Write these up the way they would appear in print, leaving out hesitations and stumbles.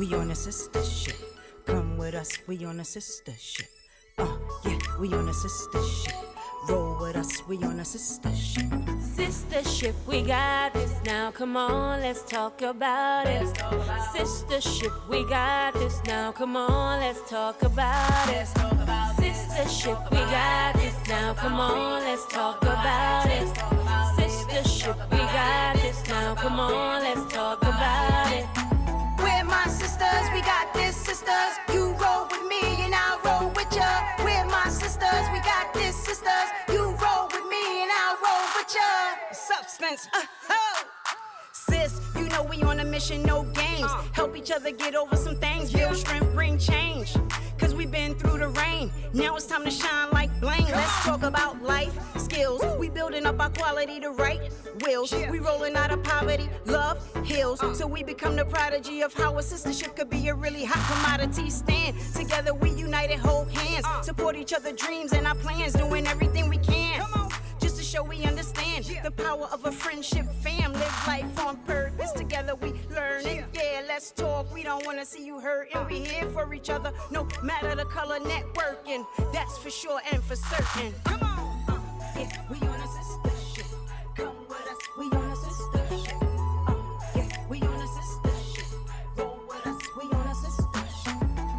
we on a sister ship. Come with us, we on a sister ship. Yeah, we on a sister ship. Roll with us, we on a sister ship. Sistahship, we got this now. Come on, let's talk about it. Sistahship, we got this now. Come on, let's talk about it. Sistahship, we got this now. Come on, let's talk about it. Sistahship, we got this now. Come on, let's talk about it. We're my sisters, we got this, sisters. You roll with me and I'll roll with ya. We're my sisters, we got this, sisters. You roll with me and I'll roll with ya. Substance, sis, you know we on a mission, no games. Help each other get over some things, build strength, bring change. Cause we've been through the rain, now it's time to shine like bling. Let's talk about life skills. We building up our quality to right wills. We rolling out of poverty, love heals. So we become the prodigy of how a sistership could be a really hot commodity. Stand together, we united, hold hands. Support each other dreams and our plans, doing everything we can. Just to show we understand the power of a friendship fam. Live life on purpose, together we learn it. Yeah, let's talk, we don't wanna see you hurting. We here for each other, no matter the color, networking. That's for sure and for certain. Come on, yeah, we on a sister ship. Come with us, we on a sister ship. Yeah, we on a sister ship. Roll with us, we on a sister ship.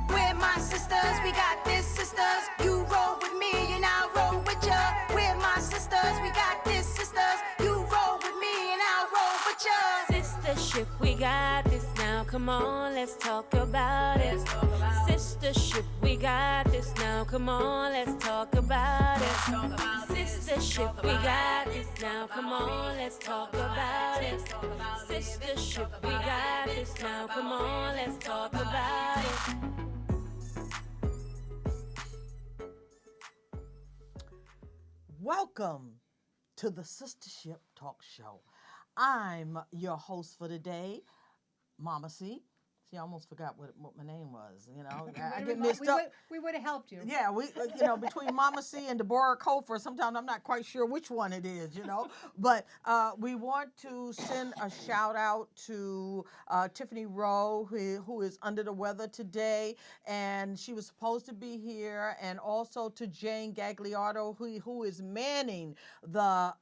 We're my sisters, we got this, sisters. You roll with me and I'll roll with ya. We're my sisters, we got this, sisters. You roll with me and I'll roll with ya. Sistahship, we got this now. Come on, let's talk about it. Sistahship, we got this now. Come on, let's talk about it. Sistahship, we got this now. Come on, let's talk about it. Sistahship, we got this now. Come on, let's talk about it. Welcome to the Sistahship Talk Show. I'm your host for today, Marcie. See, I almost forgot what my name was. You know, I get mixed up. We would have helped you. Yeah, between Marcie and Deborah Cofer, sometimes I'm not quite sure which one it is, But we want to send a shout out to Tiffany Rowe, who is under the weather today, and she was supposed to be here, and also to Jane Gagliardo, who is manning the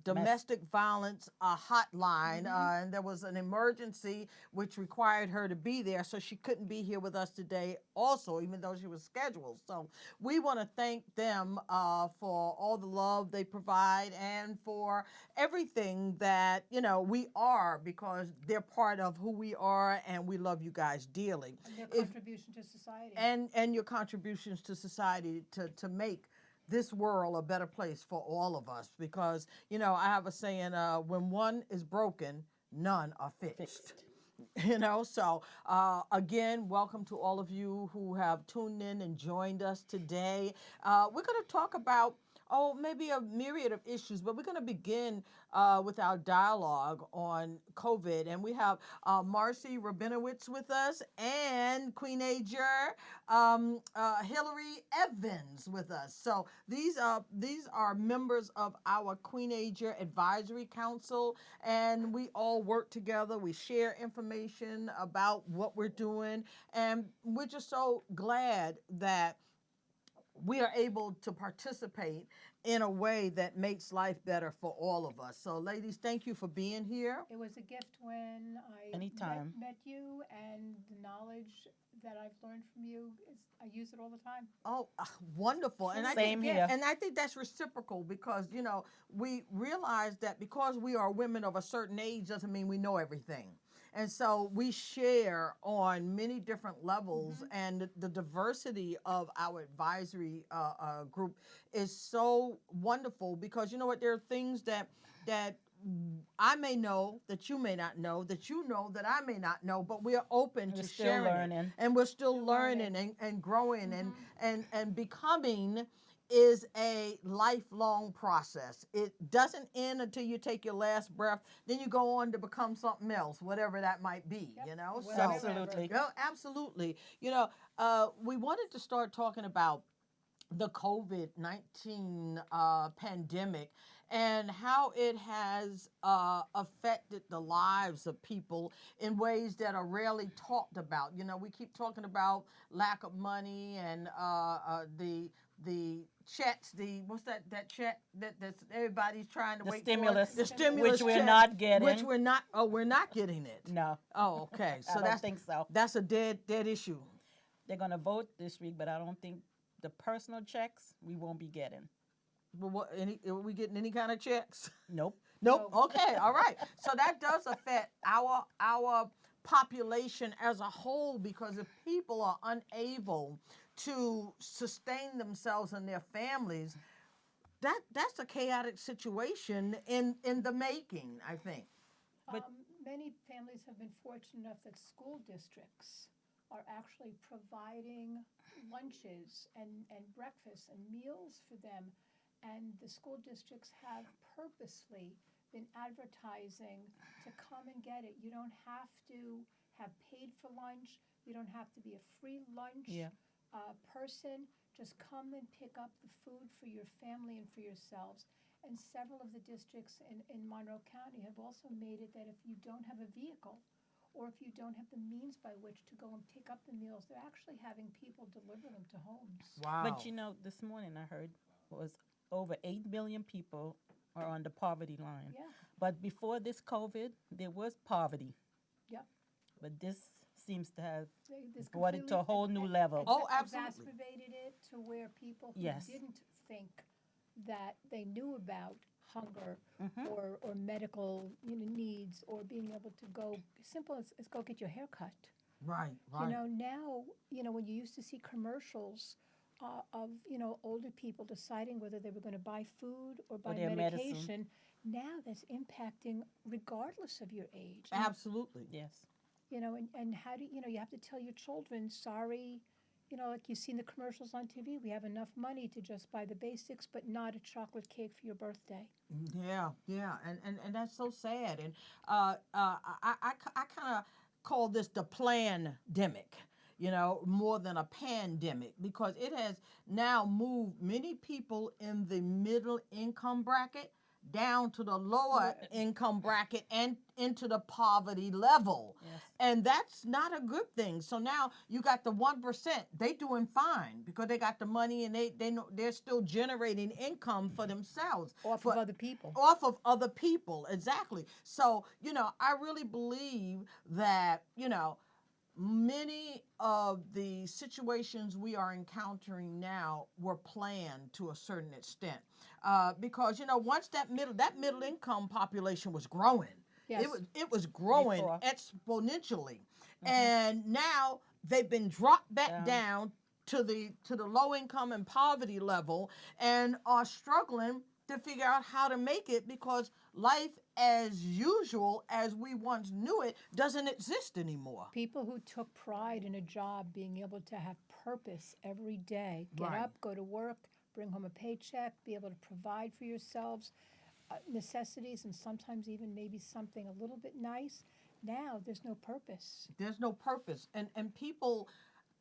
domestic violence hotline. And there was an emergency which required her to be there, so she couldn't be here with us today also, even though she was scheduled. So we want to thank them for all the love they provide and for everything that, we are, because they're part of who we are, and we love you guys dearly. And their contribution to society. And your contributions to society to make this world a better place for all of us, because, I have a saying, when one is broken, none are fixed. So again, welcome to all of you who have tuned in and joined us today. We're going to talk about maybe a myriad of issues, but we're going to begin with our dialogue on COVID. And we have Marcie Rabinowitz with us and QUEENAGER Hillary Evans with us. So these are members of our QUEENAGER Advisory Council, and we all work together. We share information about what we're doing, and we're just so glad that we are able to participate in a way that makes life better for all of us. So, ladies, thank you for being here. It was a gift when I met you, and the knowledge that I've learned from you, I use it all the time. Oh, wonderful. And Same here. And I think that's reciprocal, because, we realize that because we are women of a certain age doesn't mean we know everything. And so we share on many different levels, and the diversity of our advisory group is so wonderful, because you know what, there are things that I may know that you may not know, that you know that I may not know, but we are open to sharing. Learning. And we're still learning and growing and becoming is a lifelong process. It doesn't end until you take your last breath. Then you go on to become something else, whatever that might be, So, Absolutely. absolutely. We wanted to start talking about the COVID-19 pandemic and how it has affected the lives of people in ways that are rarely talked about. You know, we keep talking about lack of money and the checks, the what's that check that's everybody's trying to The wait stimulus, for? The stimulus which we're check, not getting. which we're not getting it. No, Oh, okay. So I don't think so. That's a dead issue. They're going to vote this week, but I don't think the personal checks we won't be getting. But are we getting any kind of checks? Nope. Nope. Okay. All right. So that does affect our population as a whole, because if people are unable to sustain themselves and their families, that's a chaotic situation in the making, I think. But- Many families have been fortunate enough that school districts are actually providing lunches and breakfast and meals for them. And the school districts have purposely been advertising to come and get it. You don't have to have paid for lunch. You don't have to be a free lunch person. Just come and pick up the food for your family and for yourselves. And several of the districts in Monroe County have also made it that if you don't have a vehicle or if you don't have the means by which to go and pick up the meals, they're actually having people deliver them to homes. Wow. But you know, this morning I heard was over 8 million people are on the poverty line. Yeah. But before this COVID, there was poverty. Yep. But this seems to have This brought it to a completely whole new level. Oh, absolutely. Exacerbated it to where people who Yes. didn't think that they knew about hunger Mm-hmm. or medical needs or being able to go, simple as go get your hair cut. Right. You know, now, when you used to see commercials of, older people deciding whether they were going to buy food or buy their medication, medicine. now that's impacting regardless of your age. Absolutely. Yes. And how do you have to tell your children, sorry, like you see in the commercials on TV, we have enough money to just buy the basics, but not a chocolate cake for your birthday. Yeah, and that's so sad. And I kind of call this the plandemic, more than a pandemic, because it has now moved many people in the middle income bracket down to the lower income bracket and into the poverty level. Yes. And that's not a good thing. So now you got the 1%, they doing fine because they got the money and they know they're still generating income for themselves. Off of other people. Off of other people, exactly. So, I really believe that, many of the situations we are encountering now were planned to a certain extent, because once that middle income population was growing, Yes. it was growing Before. exponentially, and now they've been dropped back down to the low income and poverty level, and are struggling to figure out how to make it, because life as usual as we once knew it doesn't exist anymore. People who took pride in a job, being able to have purpose every day, get Right. up, go to work, bring home a paycheck, be able to provide for yourselves, necessities, and sometimes even maybe something a little bit nice. Now there's no purpose. There's no purpose, and people,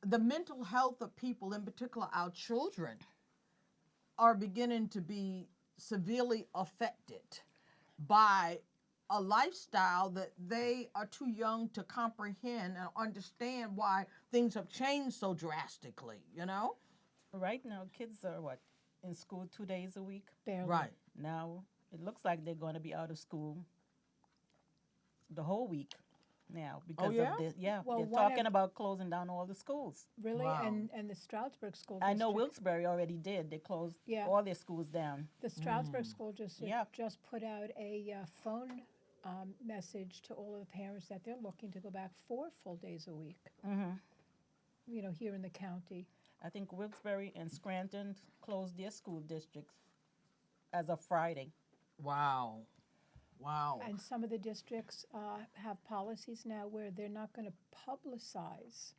the mental health of people, in particular our children, are beginning to be severely affected by a lifestyle that they are too young to comprehend and understand why things have changed so drastically, Right now, kids are in school 2 days a week. Barely. Right. Now it looks like they're going to be out of school the whole week now because yeah? of this. Yeah, Well, they're one talking of- about closing down all the schools. Really? Wow. And the Stroudsburg School I District. know Wilkes-Barre already did. They closed Yeah. all their schools down. The Stroudsburg School District Yeah. just put out a phone message to all of the parents that they're looking to go back 4 full days a week, here in the county. I think Wilkes-Barre and Scranton closed their school districts as of Friday. Wow. And some of the districts have policies now where they're not going to publicize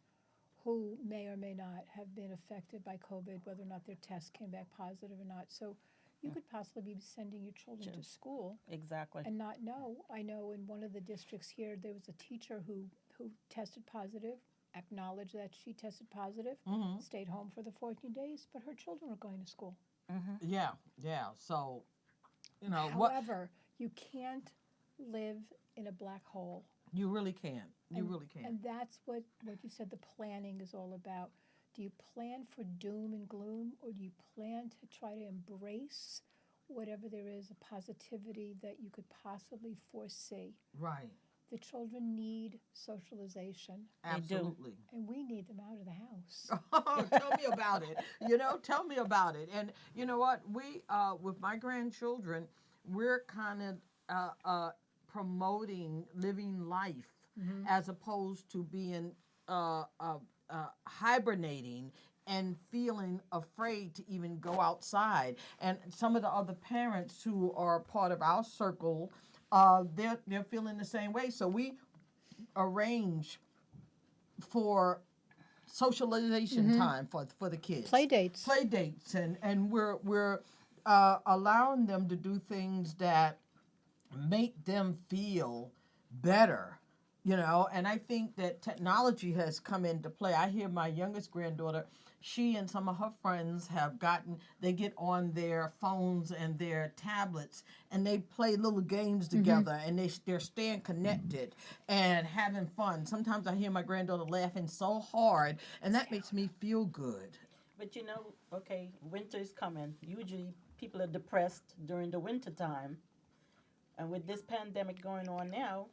who may or may not have been affected by COVID, whether or not their test came back positive or not. So you could possibly be sending your children to school Exactly. and not know. I know in one of the districts here, there was a teacher who tested positive acknowledged that she tested positive, stayed home for the 14 days, but her children were going to school. Yeah, yeah. So, you know what? However, you can't live in a black hole. You really can't. You And- really can't. And that's what you said the planning is all about. Do you plan for doom and gloom, or do you plan to try to embrace whatever there is, a positivity that you could possibly foresee? Right. The children need socialization, They do. Absolutely. and we need them out of the house. Tell me about it. You know, tell me about it. And you know what? We, with my grandchildren, we're kind of promoting living life as opposed to being hibernating and feeling afraid to even go outside. And some of the other parents who are part of our circle, they're feeling the same way. So we arrange for socialization time for the kids. Play dates. Play dates, and we're allowing them to do things that make them feel better, you know. And I think that technology has come into play. I hear my youngest granddaughter, she and some of her friends they get on their phones and their tablets and they play little games together, and they're staying connected and having fun. Sometimes I hear my granddaughter laughing so hard, and that makes me feel good. But you know, okay, winter's coming. Usually people are depressed during the winter time. And with this pandemic going on now,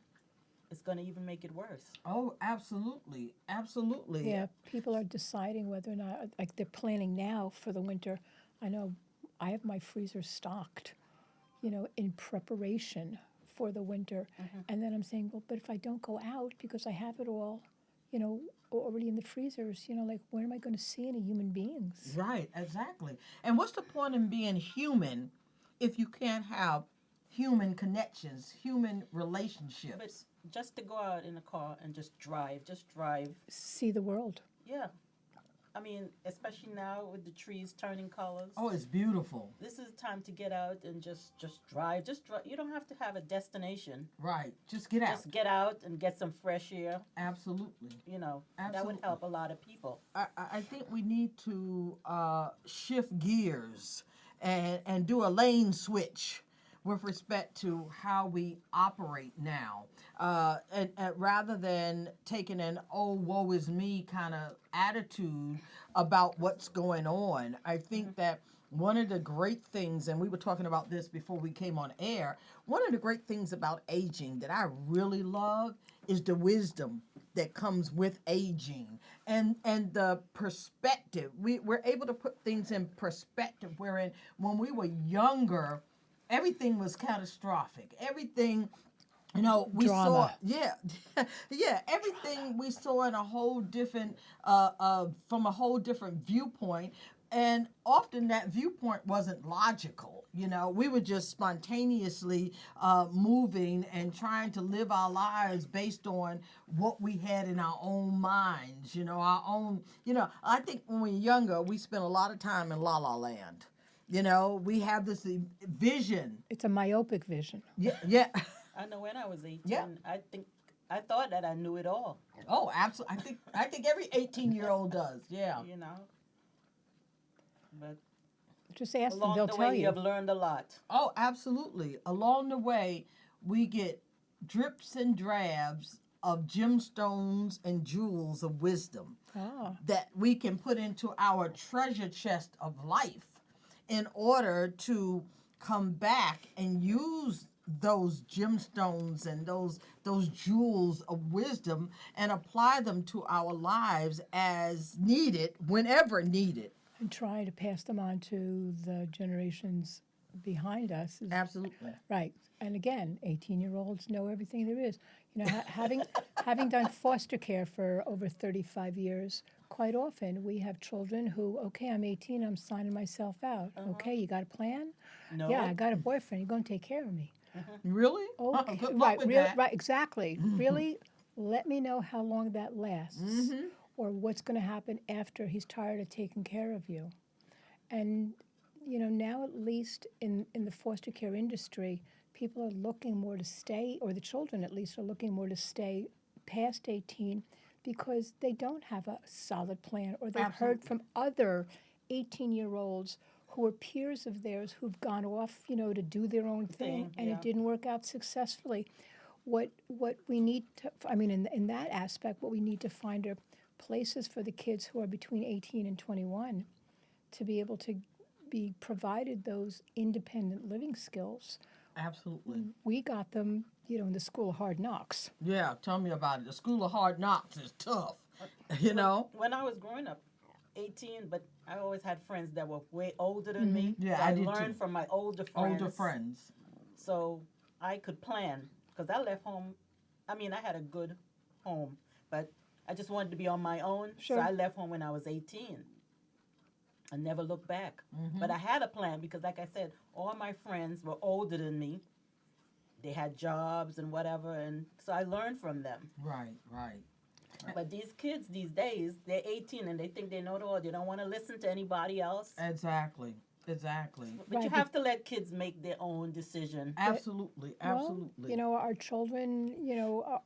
it's going to even make it worse. Oh, absolutely, absolutely. Yeah, people are deciding whether or not, like they're planning now for the winter. I know I have my freezer stocked, in preparation for the winter. And then I'm saying, well, but if I don't go out because I have it all, already in the freezers, like where am I going to see any human beings? Right, exactly. And what's the point in being human if you can't have human connections, human relationships? But just to go out in a car and just drive, See the world. yeah. I mean, especially now with the trees turning colors. Oh, it's beautiful. This is the time to get out and just drive. Just drive. You don't have to have a destination. Right. Just get out. Just get out and get some fresh air. Absolutely. That would Absolutely. help a lot of people. I think we need to shift gears and do a lane switch with respect to how we operate now. And rather than taking an "oh, woe is me" kind of attitude about what's going on, I think that one of the great things, and we were talking about this before we came on air, one of the great things about aging that I really love is the wisdom that comes with aging and the perspective. We're able to put things in perspective, wherein when we were younger, everything was catastrophic. Everything, we saw, Drama. yeah, everything we saw in a whole different, from a whole different viewpoint. And often that viewpoint wasn't logical. We were just spontaneously moving and trying to live our lives based on what we had in our own minds, our own, I think when we were younger, we spent a lot of time in La La Land. We have this vision. It's a myopic vision. Yeah, yeah. I know when I was 18, Yeah. I thought that I knew it all. Oh, absolutely. I think every 18-year-old does. Yeah. But Just ask them, along they'll the tell way, you. have learned a lot. Oh, absolutely. Along the way, we get drips and drabs of gemstones and jewels of wisdom that we can put into our treasure chest of life in order to come back and use those gemstones and those jewels of wisdom and apply them to our lives as needed, whenever needed. And try to pass them on to the generations behind us. Absolutely. Right. And again, 18-year-olds know everything there is. Having done foster care for over 35 years, quite often we have children who, okay, I'm 18, I'm signing myself out. Okay, you got a plan? No. Yeah, I got a boyfriend. You're going to take care of me. Really? Okay, Good luck right, with really, that. right, exactly. Really, let me know how long that lasts, or what's going to happen after he's tired of taking care of you. And now at least in the foster care industry, people are looking more to stay, or the children at least are looking more to stay past 18, because they don't have a solid plan, or they've heard from other 18-year-olds who are peers of theirs who've gone off, to do their own thing, and yeah. it didn't work out successfully. What we need to, I mean, in that aspect, what we need to find are places for the kids who are between 18 and 21 to be able to be provided those independent living skills. Absolutely. We got them, in the School of Hard Knocks. Yeah, tell me about it. The School of Hard Knocks is tough, you know? When I was growing up, 18, but I always had friends that were way older than me. Yeah, so I I did learned too. from my older friends. Older friends. So I could plan, because I left home. I mean, I had a good home, but I just wanted to be on my own. Sure. So I left home when I was 18. I never looked back. But I had a plan because, like I said, all my friends were older than me. They had jobs and whatever, and so I learned from them. Right. But these kids these days, they're 18 and they think they know it all. They don't want to listen to anybody else. Exactly. But you have to let kids make their own decision. Absolutely. Well, our children,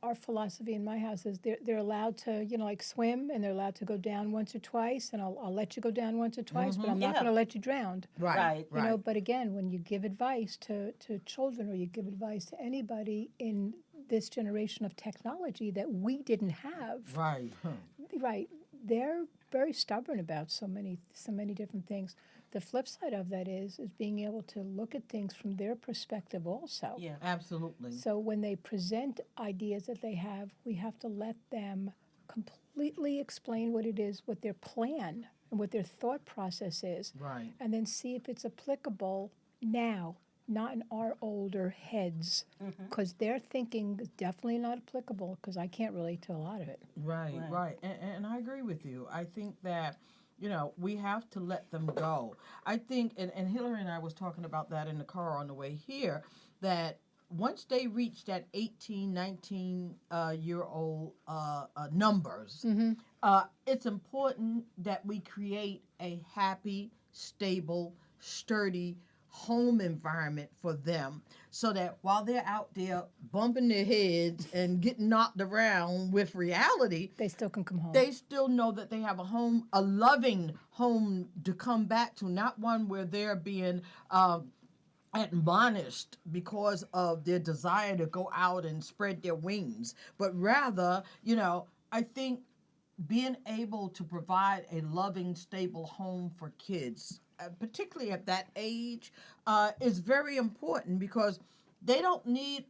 our philosophy in my house is they're allowed to, like swim, and they're allowed to go down once or twice, and I'll let you go down once or twice, but I'm not Yeah. going to let you drown. Right. But again, when you give advice to children, or you give advice to anybody in this generation of technology that we didn't have, Right. right, they're very stubborn about so many different things. The flip side of that is being able to look at things from their perspective also. Yeah. Absolutely. So when they present ideas that they have, we have to let them completely explain what it is, what their plan and what their thought process is, Right. and then see if it's applicable now, not in our older heads, because their thinking is definitely not applicable, because I can't relate to a lot of it. Right. And I agree with you. I think that, we have to let them go. I think, and Hillary and I was talking about that in the car on the way here, that once they reach that 18, 19-year-old numbers, it's important that we create a happy, stable, sturdy home environment for them, so that while they're out there bumping their heads and getting knocked around with reality, They still can come home. they still know that they have a home, a loving home to come back to, not one where they're being admonished because of their desire to go out and spread their wings, but rather, I think being able to provide a loving, stable home for kids, particularly at that age, is very important, because they don't need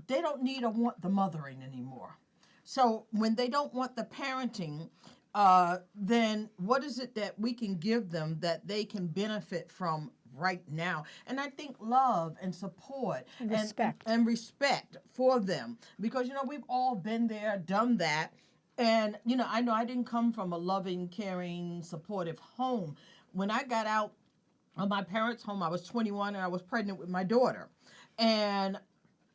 or want the mothering anymore. So when they don't want the parenting, then what is it that we can give them that they can benefit from right now? And I think love and support And respect. and respect for them, because we've all been there, done that. And I know I didn't come from a loving, caring, supportive home. When I got out of my parents' home, I was 21 and I was pregnant with my daughter. And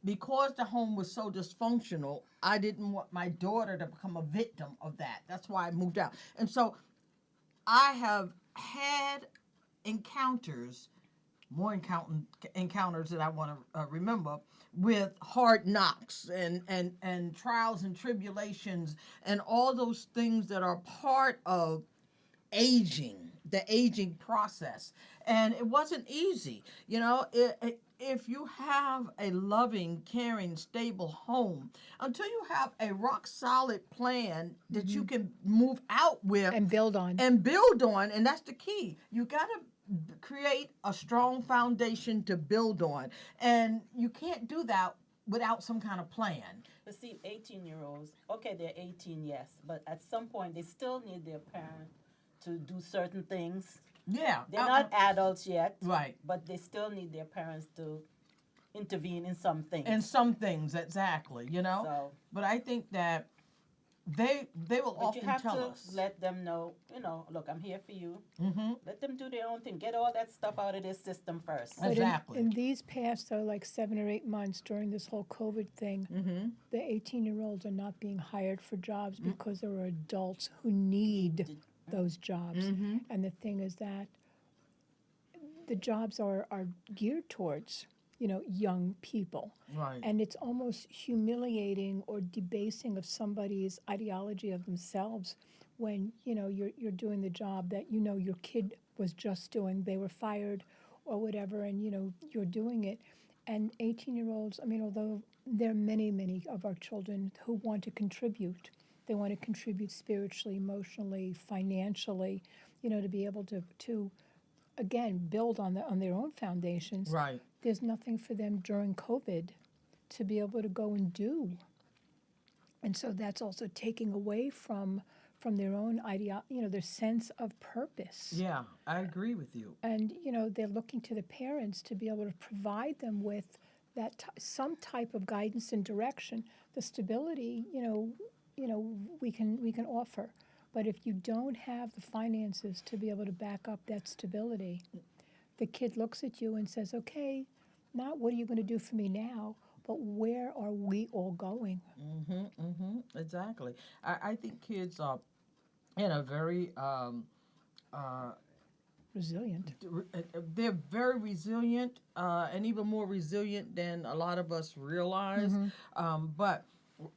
because the home was so dysfunctional, I didn't want my daughter to become a victim of that. That's why I moved out. And so I have had more encounters that I want to remember, with hard knocks and trials and tribulations and all those things that are part of the aging process. And it wasn't easy. If you have a loving, caring, stable home, until you have a rock solid plan that you can move out with And build on. And that's the key. You got to create a strong foundation to build on, and you can't do that without some kind of plan. But see, 18-year-olds, okay, they're 18, yes, but at some point they still need their parent to do certain things. Yeah. They're not adults yet. Right. But they still need their parents to intervene in some things. In some things, exactly, So, But I think that they will but often you have tell to us. let them know, look, I'm here for you. Mm-hmm. Let them do their own thing. Get all that stuff out of their system first. But Exactly. in these past, 7 or 8 months during this whole COVID thing, the 18-year-olds are not being hired for jobs because there are adults who need those jobs. And the thing is that the jobs are geared towards young people. Right. And it's almost humiliating or debasing of somebody's ideology of themselves when, you're doing the job that your kid was just doing. They were fired or whatever, and, you're doing it. And 18-year-olds, I mean, although there are many, many of our children who want to contribute, they want to contribute spiritually, emotionally, financially, to be able to again build on their own foundations. Right. There's nothing for them during COVID to be able to go and do. And so that's also taking away from their own their sense of purpose. Yeah, I agree with you. And they're looking to the parents to be able to provide them with that some type of guidance and direction. The stability, we can offer, but if you don't have the finances to be able to back up that stability, the kid looks at you and says, "Okay, not what are you going to do for me now, but where are we all going?" Exactly. I think kids are in a very Resilient. they're very resilient, and even more resilient than a lot of us realize. But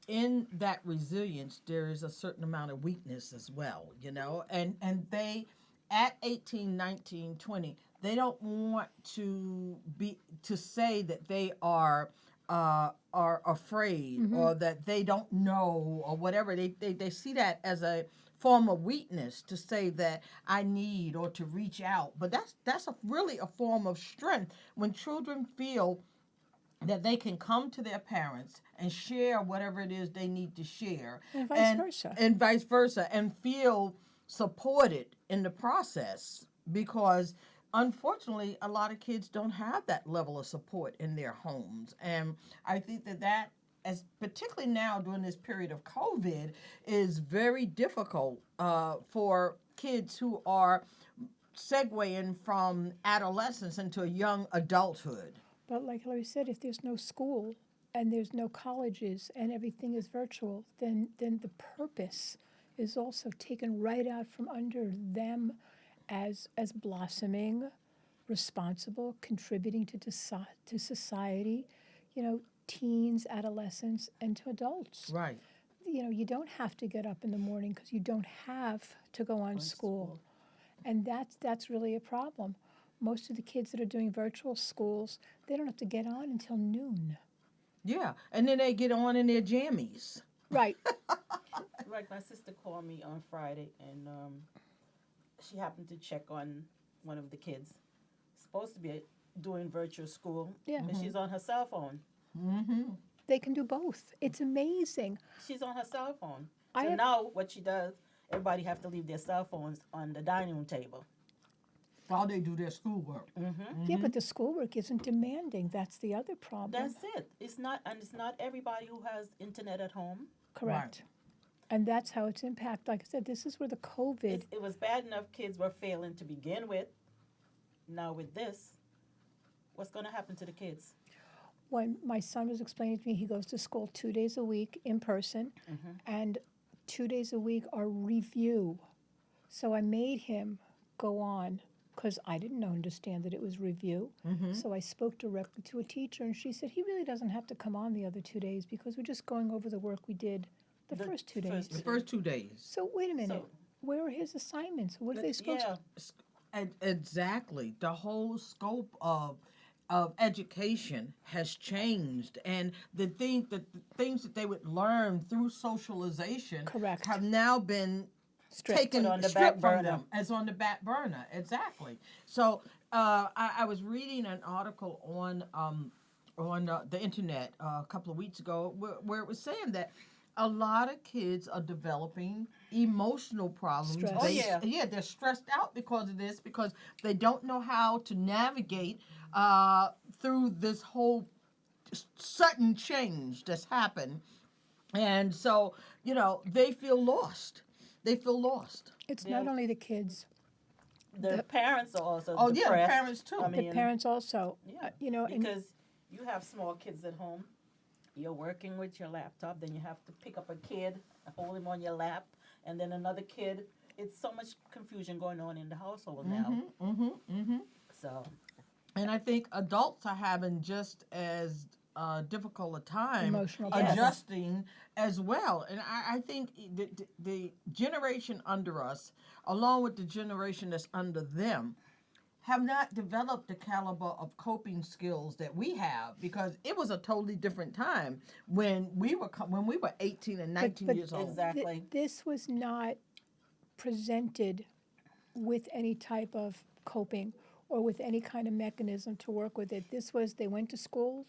in that resilience, there is a certain amount of weakness as well, and they, at 18, 19, 20, they don't want to say that they are afraid or that they don't know or whatever. They see that as a form of weakness to say that I need or to reach out. But that's really a form of strength when children feel that they can come to their parents and share whatever it is they need to share. And vice versa. And vice versa, and feel supported in the process, because unfortunately a lot of kids don't have that level of support in their homes. And I think that as particularly now during this period of COVID is very difficult for kids who are segueing from adolescence into a young adulthood. But like Larry said, if there's no school and there's no colleges and everything is virtual, then the purpose is also taken right out from under them as blossoming, responsible, contributing to society, teens, adolescents, and to adults. Right. You don't have to get up in the morning because you don't have to go on school. And that's really a problem. Most of the kids that are doing virtual schools, they don't have to get on until noon. Yeah, and then they get on in their jammies. Right. Like my sister called me on Friday, and she happened to check on one of the kids. Supposed to be doing virtual school, Yeah. but she's on her cell phone. They can do both. It's amazing. She's on her cell phone. I So have- now what she does, everybody have to leave their cell phones on the dining room table. While they do their schoolwork. Yeah, but the schoolwork isn't demanding. That's the other problem. That's it. It's not everybody who has internet at home. Correct. And that's how it's impact. Like I said, this is where the COVID. It was bad enough kids were failing to begin with. Now with this, what's going to happen to the kids? When my son was explaining to me, he goes to school 2 days a week in person, and 2 days a week are review. So I made him go on because I didn't understand that it was review. So I spoke directly to a teacher, and she said he really doesn't have to come on the other 2 days because we're just going over the work we did the first 2 days. The first 2 days. So wait a minute. So- Where are his assignments? What are they supposed to? Exactly. The whole scope of education has changed, and the things that they would learn through socialization Correct. have now been Stripped. on the stripped back from burner. them as on the back burner. Exactly. So I was reading an article on the internet a couple of weeks ago where it was saying that a lot of kids are developing emotional problems. Stress. Oh, yeah. Yeah, they're stressed out because of this, because they don't know how to navigate through this whole sudden change that's happened. And so, they feel lost. It's not only the kids, The parents are also Oh, depressed. yeah, the parents too. I the mean, parents also. yeah, And because you have small kids at home. You're working with your laptop, then you have to pick up a kid, hold him on your lap, and then another kid. It's so much confusion going on in the household now. So And I think adults are having just as difficult a time Emotional adjusting as well. And I think the generation under us, along with the generation that's under them, have not developed the caliber of coping skills that we have, because it was a totally different time when we were 18 and 19 but years old. Exactly. This was not presented with any type of coping or with any kind of mechanism to work with it. This was, they went to schools,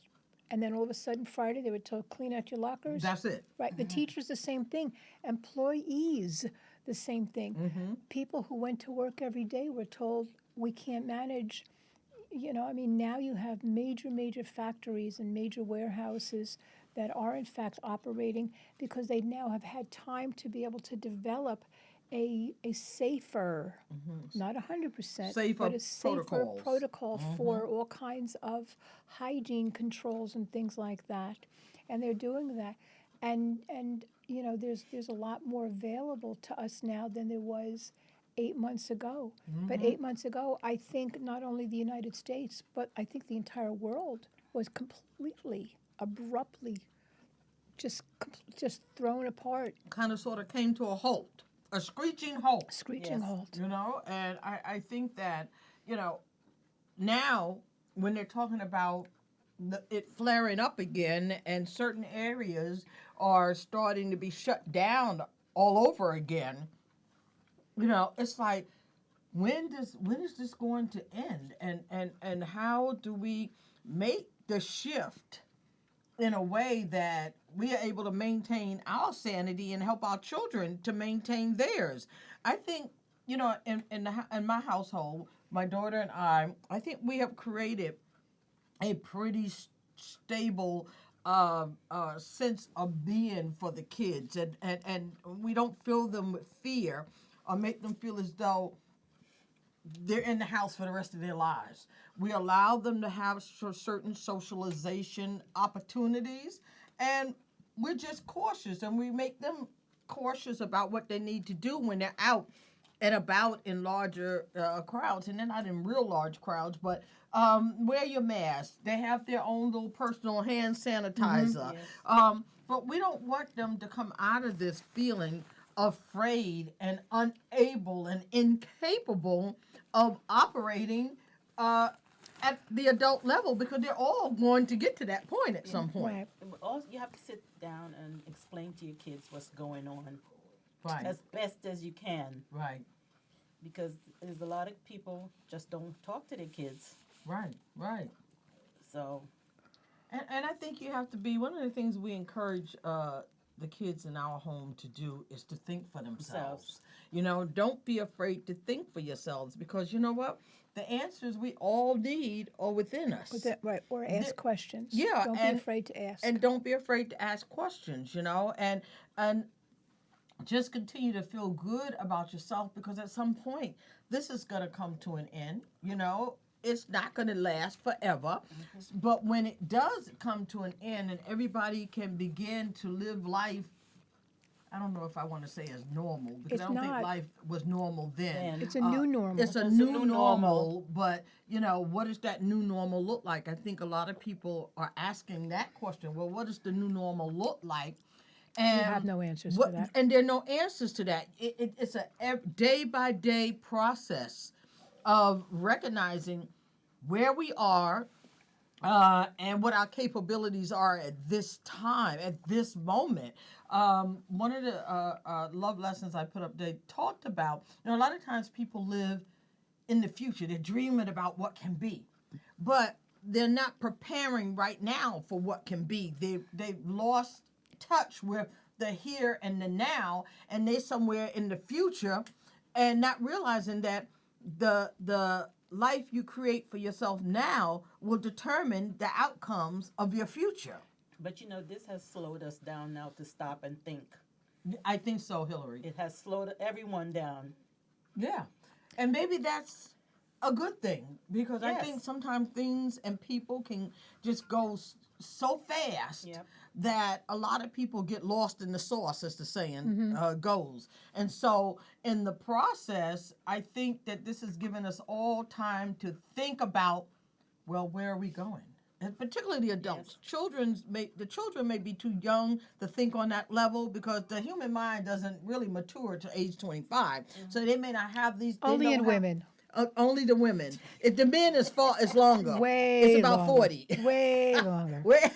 and then all of a sudden Friday they were told, clean out your lockers. That's it. Right. The teachers, the same thing. Employees, the same thing. People who went to work every day were told, we can't manage. Now you have major factories and major warehouses that are in fact operating because they now have had time to be able to develop a safer, not 100%, Safer but a safer protocols. protocol for all kinds of hygiene controls and things like that. And they're doing that. And there's a lot more available to us now than there was 8 months ago. But 8 months ago, I think not only the United States, but I think the entire world was completely, abruptly, just thrown apart. Kind of sort of came to a halt, a screeching halt. Screeching Yes. halt. And I think that, now when they're talking about it flaring up again and certain areas are starting to be shut down all over again, it's like, when is this going to end? And how do we make the shift in a way that we are able to maintain our sanity and help our children to maintain theirs? I think, in my household, my daughter and I think we have created a pretty stable sense of being for the kids, and we don't fill them with fear or make them feel as though they're in the house for the rest of their lives. We allow them to have certain socialization opportunities, and we're just cautious, and we make them cautious about what they need to do when they're out and about in larger crowds. And they're not in real large crowds, but wear your mask. They have their own little personal hand sanitizer. Yes. But we don't want them to come out of this feeling afraid and unable and incapable of operating at the adult level, because they're all going to get to that point at some point. Right. Also, you have to sit down and explain to your kids what's going on Right. as best as you can, Right. because there's a lot of people just don't talk to their kids. Right. Right. So And I think you have to be, one of the things we encourage the kids in our home to do is to think for themselves. Don't be afraid to think for yourselves, because you know what? The answers we all need are within us. Right. Or ask questions. Yeah, Don't be and- afraid to ask. And don't be afraid to ask questions, and just continue to feel good about yourself, because at some point this is going to come to an end. It's not going to last forever. But when it does come to an end and everybody can begin to live life, I don't know if I want to say as normal, because It's I don't think not. life was normal then. It's a new normal. It's a new normal, but what does that new normal look like? I think a lot of people are asking that question. Well, what does the new normal look like? And You have no answers for that. And there are no answers to that. It's a day by day process of recognizing where we are and what our capabilities are at this time, at this moment. One of the love lessons I put up, they talked about, a lot of times people live in the future. They're dreaming about what can be, but they're not preparing right now for what can be. They've lost touch with the here and the now, and they're somewhere in the future, and not realizing that the life you create for yourself now will determine the outcomes of your future. but this has slowed us down now to stop and think. I think so, Hillary. It has slowed everyone down. Yeah. And maybe that's a good thing, because I Yes. think sometimes things and people can just go so fast Yep. that a lot of people get lost in the sauce, as the saying goes. And so in the process, I think that this has given us all time to think about well, where are we going? And particularly the adults. Yes. The children may be too young to think on that level because the human mind doesn't really mature to age 25. So they may not have these. They Only don't in have- women. Only the women. If the men is far, it's longer. Way It's about longer. 40. Way longer. Where-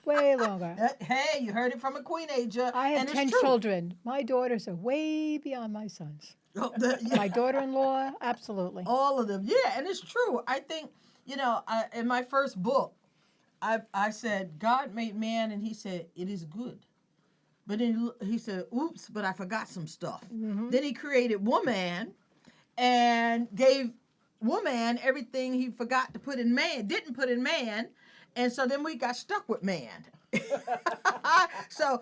Way longer. Hey, you heard it from a queenager. I have and it's 10 true. children. My daughters are way beyond my sons. Oh, My daughter-in-law, absolutely. all of them. Yeah, and it's true. I think, in my first book, I said, God made man, and he said, it is good. But then he said, oops, but I forgot some stuff. Then he created woman and gave woman everything he forgot to put in man, didn't put in man. And so then we got stuck with man. So,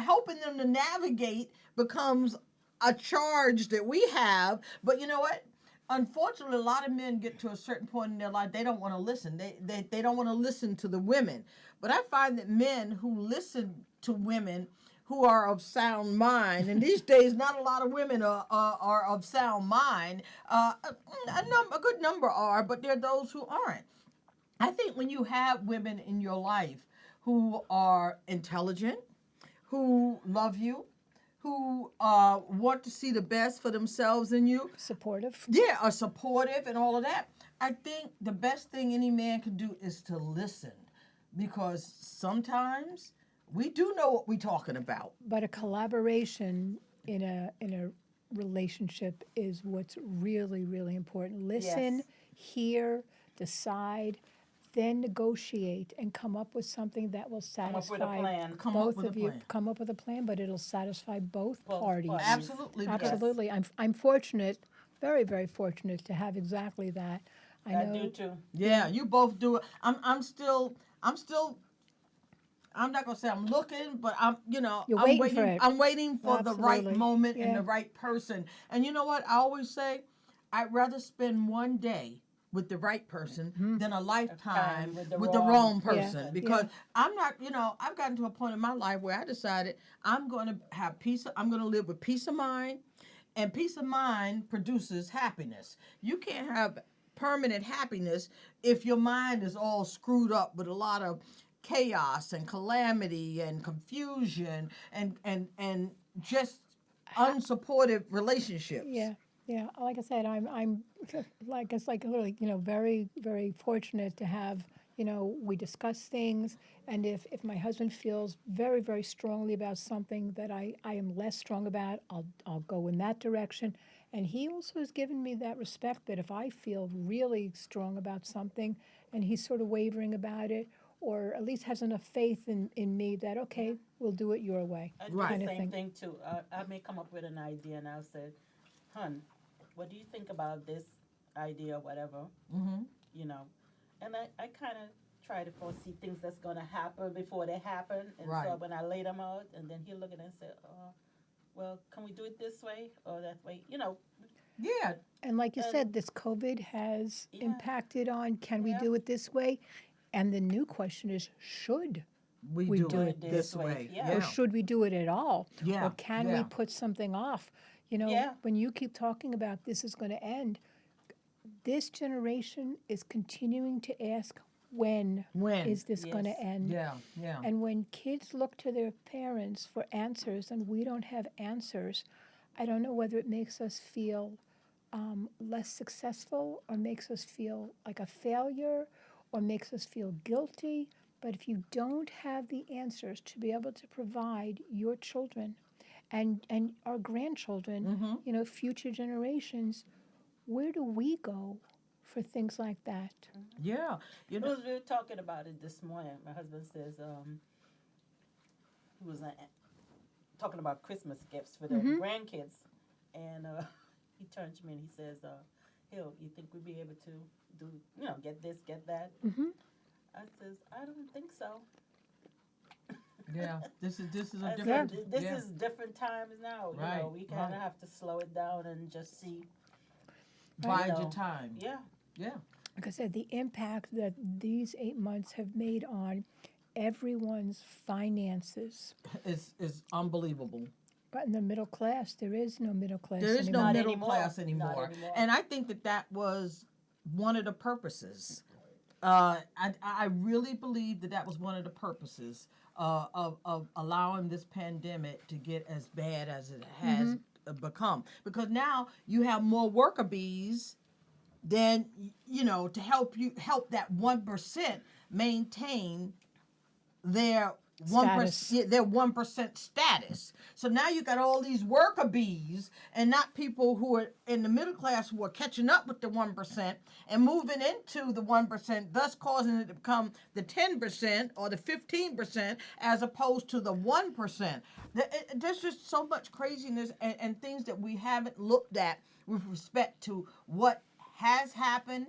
helping them to navigate becomes a charge that we have. But you know what? Unfortunately, a lot of men get to a certain point in their life, they don't want to listen. They don't want to listen to the women. But I find that men who listen to women who are of sound mind, and these days not a lot of women are of sound mind. A good number are, but there are those who aren't. I think when you have women in your life who are intelligent, who love you, who want to see the best for themselves in you, Supportive. yeah, are supportive and all of that, I think the best thing any man can do is to listen, because sometimes we do know what we're talking about. But a collaboration in a relationship is what's really, really important. Listen, Yes. hear, decide, then negotiate and come up with something that will up satisfy with a plan. Come up both with a of you. plan. Come up with a plan, but it'll satisfy both Both parties. parties. Absolutely. because- Absolutely. I'm fortunate, very, very fortunate to have exactly that. I do too. Yeah, you both do it. I'm still. I'm not gonna say I'm looking, but You're I'm waiting for it. I'm waiting for the right Absolutely. moment and Yeah. the right person. And you know what? I always say, I'd rather spend one day with the right person than a lifetime Time with the wrong Yeah. person. Because I'm not, I've gotten to a point in my life where I decided I'm going to have I'm going to live with peace of mind, and peace of mind produces happiness. You can't have permanent happiness if your mind is all screwed up with a lot of chaos and calamity and confusion and just unsupportive relationships. Yeah, yeah. Like I said, I'm like it's like really very very fortunate to have we discuss things, and if my husband feels very very strongly about something that I am less strong about, I'll go in that direction, and he also has given me that respect that if I feel really strong about something and he's sort of wavering about it, or at least has enough faith in me that okay, we'll do it your way. I do Right. the Kind of same thing. thing too. I may come up with an idea and I'll say, "Hun, what do you think about this idea, or whatever?" Mm-hmm. And I kind of try to foresee things that's going to happen before they happen. And so Right. when I lay them out, and then he'll look at it and say, "Well, can we do it this way or that way?" Yeah. And like you And- said, this COVID has Yeah. impacted on can we Yeah. do it this way? And the new question is should We We do do it it this way. yeah. or Yeah. should we do it at all? Yeah, Or can yeah. we put something off? Yeah. When you keep talking about this is going to end, this generation is continuing to ask when When? is this going Yes. to end? Yeah. Yeah. And when kids look to their parents for answers and we don't have answers, I don't know whether it makes us feel less successful or makes us feel like a failure or makes us feel guilty. But if you don't have the answers to be able to provide your children and our grandchildren, future generations, where do we go for things like that? Yeah. You know. We were talking about it this morning. My husband says he was talking about Christmas gifts for the grandkids, and he turned to me and he says, "Hill, you think we'd be able to do, get this, get that?" I says, "I don't think so." Yeah. This is a I different. said, This yeah. is different times now. Right, We kind of right. have to slow it down and just see. Bide you your know. time. Yeah. Yeah. Like I said, the impact that these 8 months have made on everyone's finances. Is unbelievable. But in the middle class, there is no middle class There is no anymore. Not middle anymore. class Not anymore. anymore. And I think that was one of the purposes I really believe that was one of the purposes of allowing this pandemic to get as bad as it has become. Because now you have more worker bees than, to help that 1% maintain their 1%, their 1% status. So now you got all these worker bees and not people who are in the middle class who are catching up with the 1% and moving into the 1%, thus causing it to become the 10% or the 15% as opposed to the 1%. There's just so much craziness and things that we haven't looked at with respect to what has happened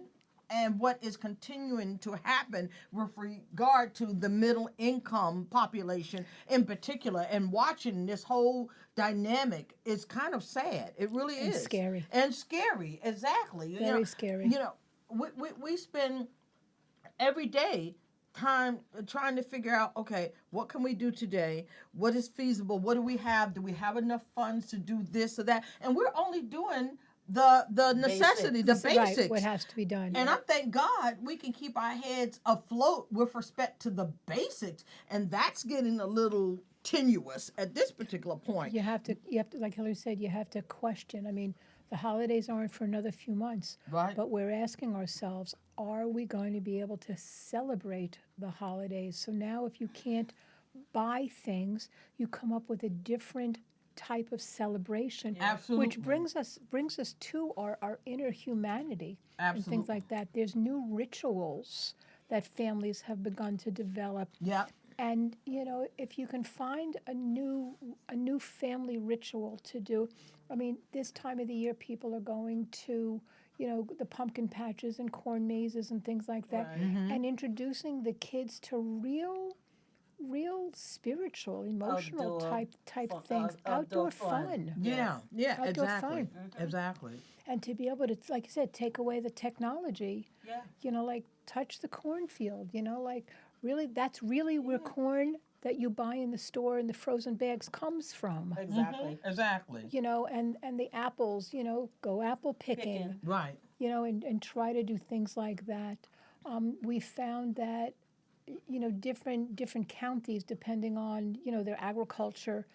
and what is continuing to happen with regard to the middle income population in particular. And watching this whole dynamic is kind of sad. It really is. Scary. And scary, exactly. Very scary. We spend every day time trying to figure out, okay, what can we do today? What is feasible? What do we have? Do we have enough funds to do this or that? And we're only doing the necessity, the basics. Right, what has to be done. And I thank God we can keep our heads afloat with respect to the basics, and that's getting a little tenuous at this particular point. You have to, like Hillary said, you have to question. I mean, the holidays aren't for another few months. Right. But we're asking ourselves, are we going to be able to celebrate the holidays? So now if you can't buy things, you come up with a different type of celebration, Absolutely. which brings us to our inner humanity and Absolutely. things like that. There's new rituals that families have begun to develop. Yeah. And if you can find a new family ritual to do, I mean, this time of the year people are going to the pumpkin patches and corn mazes and things like that, and introducing the kids to real spiritual, emotional type things, outdoor fun. Yeah, Outdoor exactly. fun. Exactly. And to be able to, like you said, take away the technology, Yeah. like touch the cornfield, like really, that's really where corn that you buy in the store in the frozen bags comes from. Exactly. Exactly. And the apples, go apple picking, Right. and try to do things like that. We found that different counties, depending on their agriculture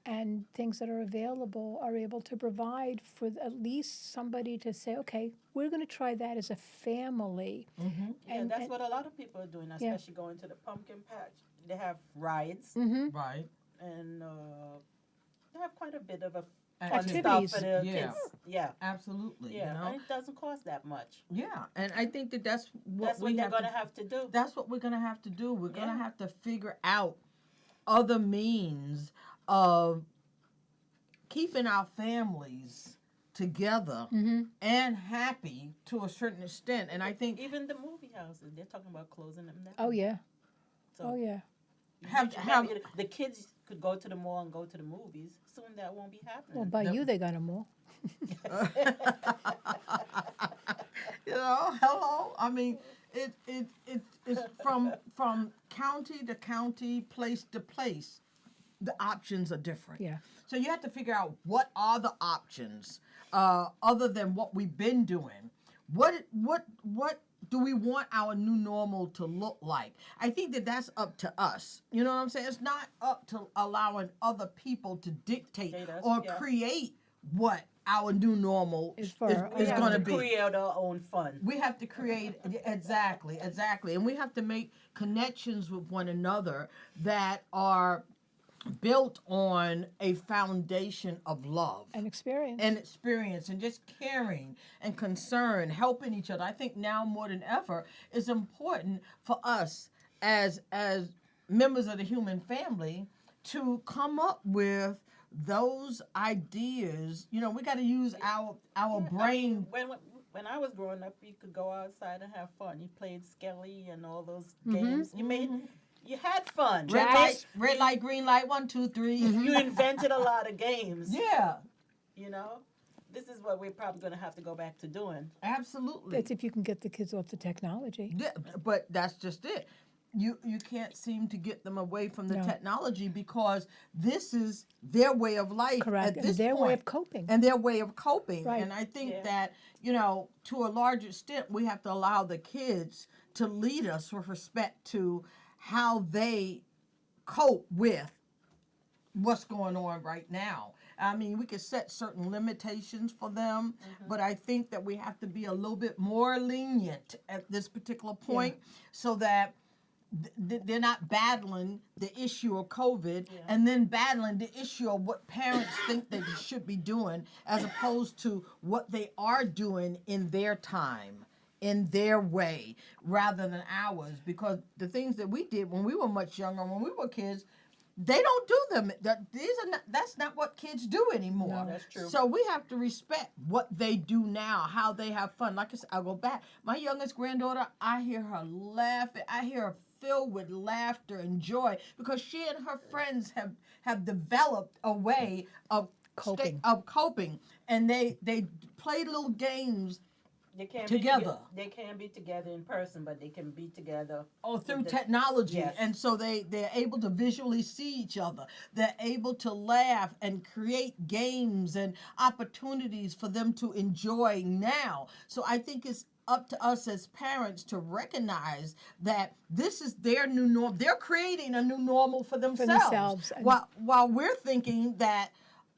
and things that are available, are able to provide for at least somebody to say, okay, we're going to try that as a family. Yeah, that's what a lot of people are doing, especially going to the pumpkin patch. They have rides, Right. and they have quite a bit of a fun Activities. stuff for the Yeah. kids. Yeah, Absolutely. yeah, and it doesn't cost that much. Yeah, and I think that's what That's what we they're have going to to have to do. That's what we're gonna have to do. We're gonna Yeah. have to figure out other means of keeping our families together and happy to a certain extent. And I think Even the movie houses, they're talking about closing them down. Oh yeah. So Oh yeah. maybe the kids could go to the mall and go to the movies. Soon that won't be happening. Well, by you they got them all. hello. I mean, it's from county to county, place to place. The options are different. Yeah. So you have to figure out what are the options other than what we've been doing. What do we want our new normal to look like? I think that's up to us. You know what I'm saying? It's not up to allowing other people to dictate or create what our new normal is going to be. Create our own fun. We have to create exactly, and we have to make connections with one another that are built on a foundation of love And experience. and just caring and concern, helping each other. I think now more than ever it's important for us as members of the human family to come up with those ideas. We got to use our brain. I mean, when I was growing up, you could go outside and have fun. You played Skelly and all those games. You had fun. Red light, green light, 1, 2, 3. You invented a lot of games. Yeah, This is what we're probably going to have to go back to doing. absolutely. That's if you can get the kids off the technology. Yeah, but that's just it. you can't seem to get them away from the No. technology because this is their way of life Correct. at this And their point. way of coping. And their way of coping. Right. And I think Yeah. that, you know, to a large extent, we have to allow the kids to lead us with respect to how they cope with what's going on right now. I mean, we could set certain limitations for them, but I think that we have to be a little bit more lenient at this particular point so that they're not battling the issue of COVID and then battling the issue of what parents think they should be doing as opposed to what they are doing in their time, in their way, rather than ours. Because the things that we did when we were much younger, when we were kids, they don't do them. That's not what kids do anymore. No. That's true. So we have to respect what they do now, how they have fun. Like I said, I'll go back. My youngest granddaughter, I hear her laughing. I hear her filled with laughter and joy because she and her friends have developed a way of coping, and they play little games. They can't Together. They can't be together in person, but they can be together. Through technology. Yes. And so they're able to visually see each other. They're able to laugh and create games and opportunities for them to enjoy now. So I think it's up to us as parents to recognize that this is their new norm. They're creating a new normal for themselves. And While we're thinking that,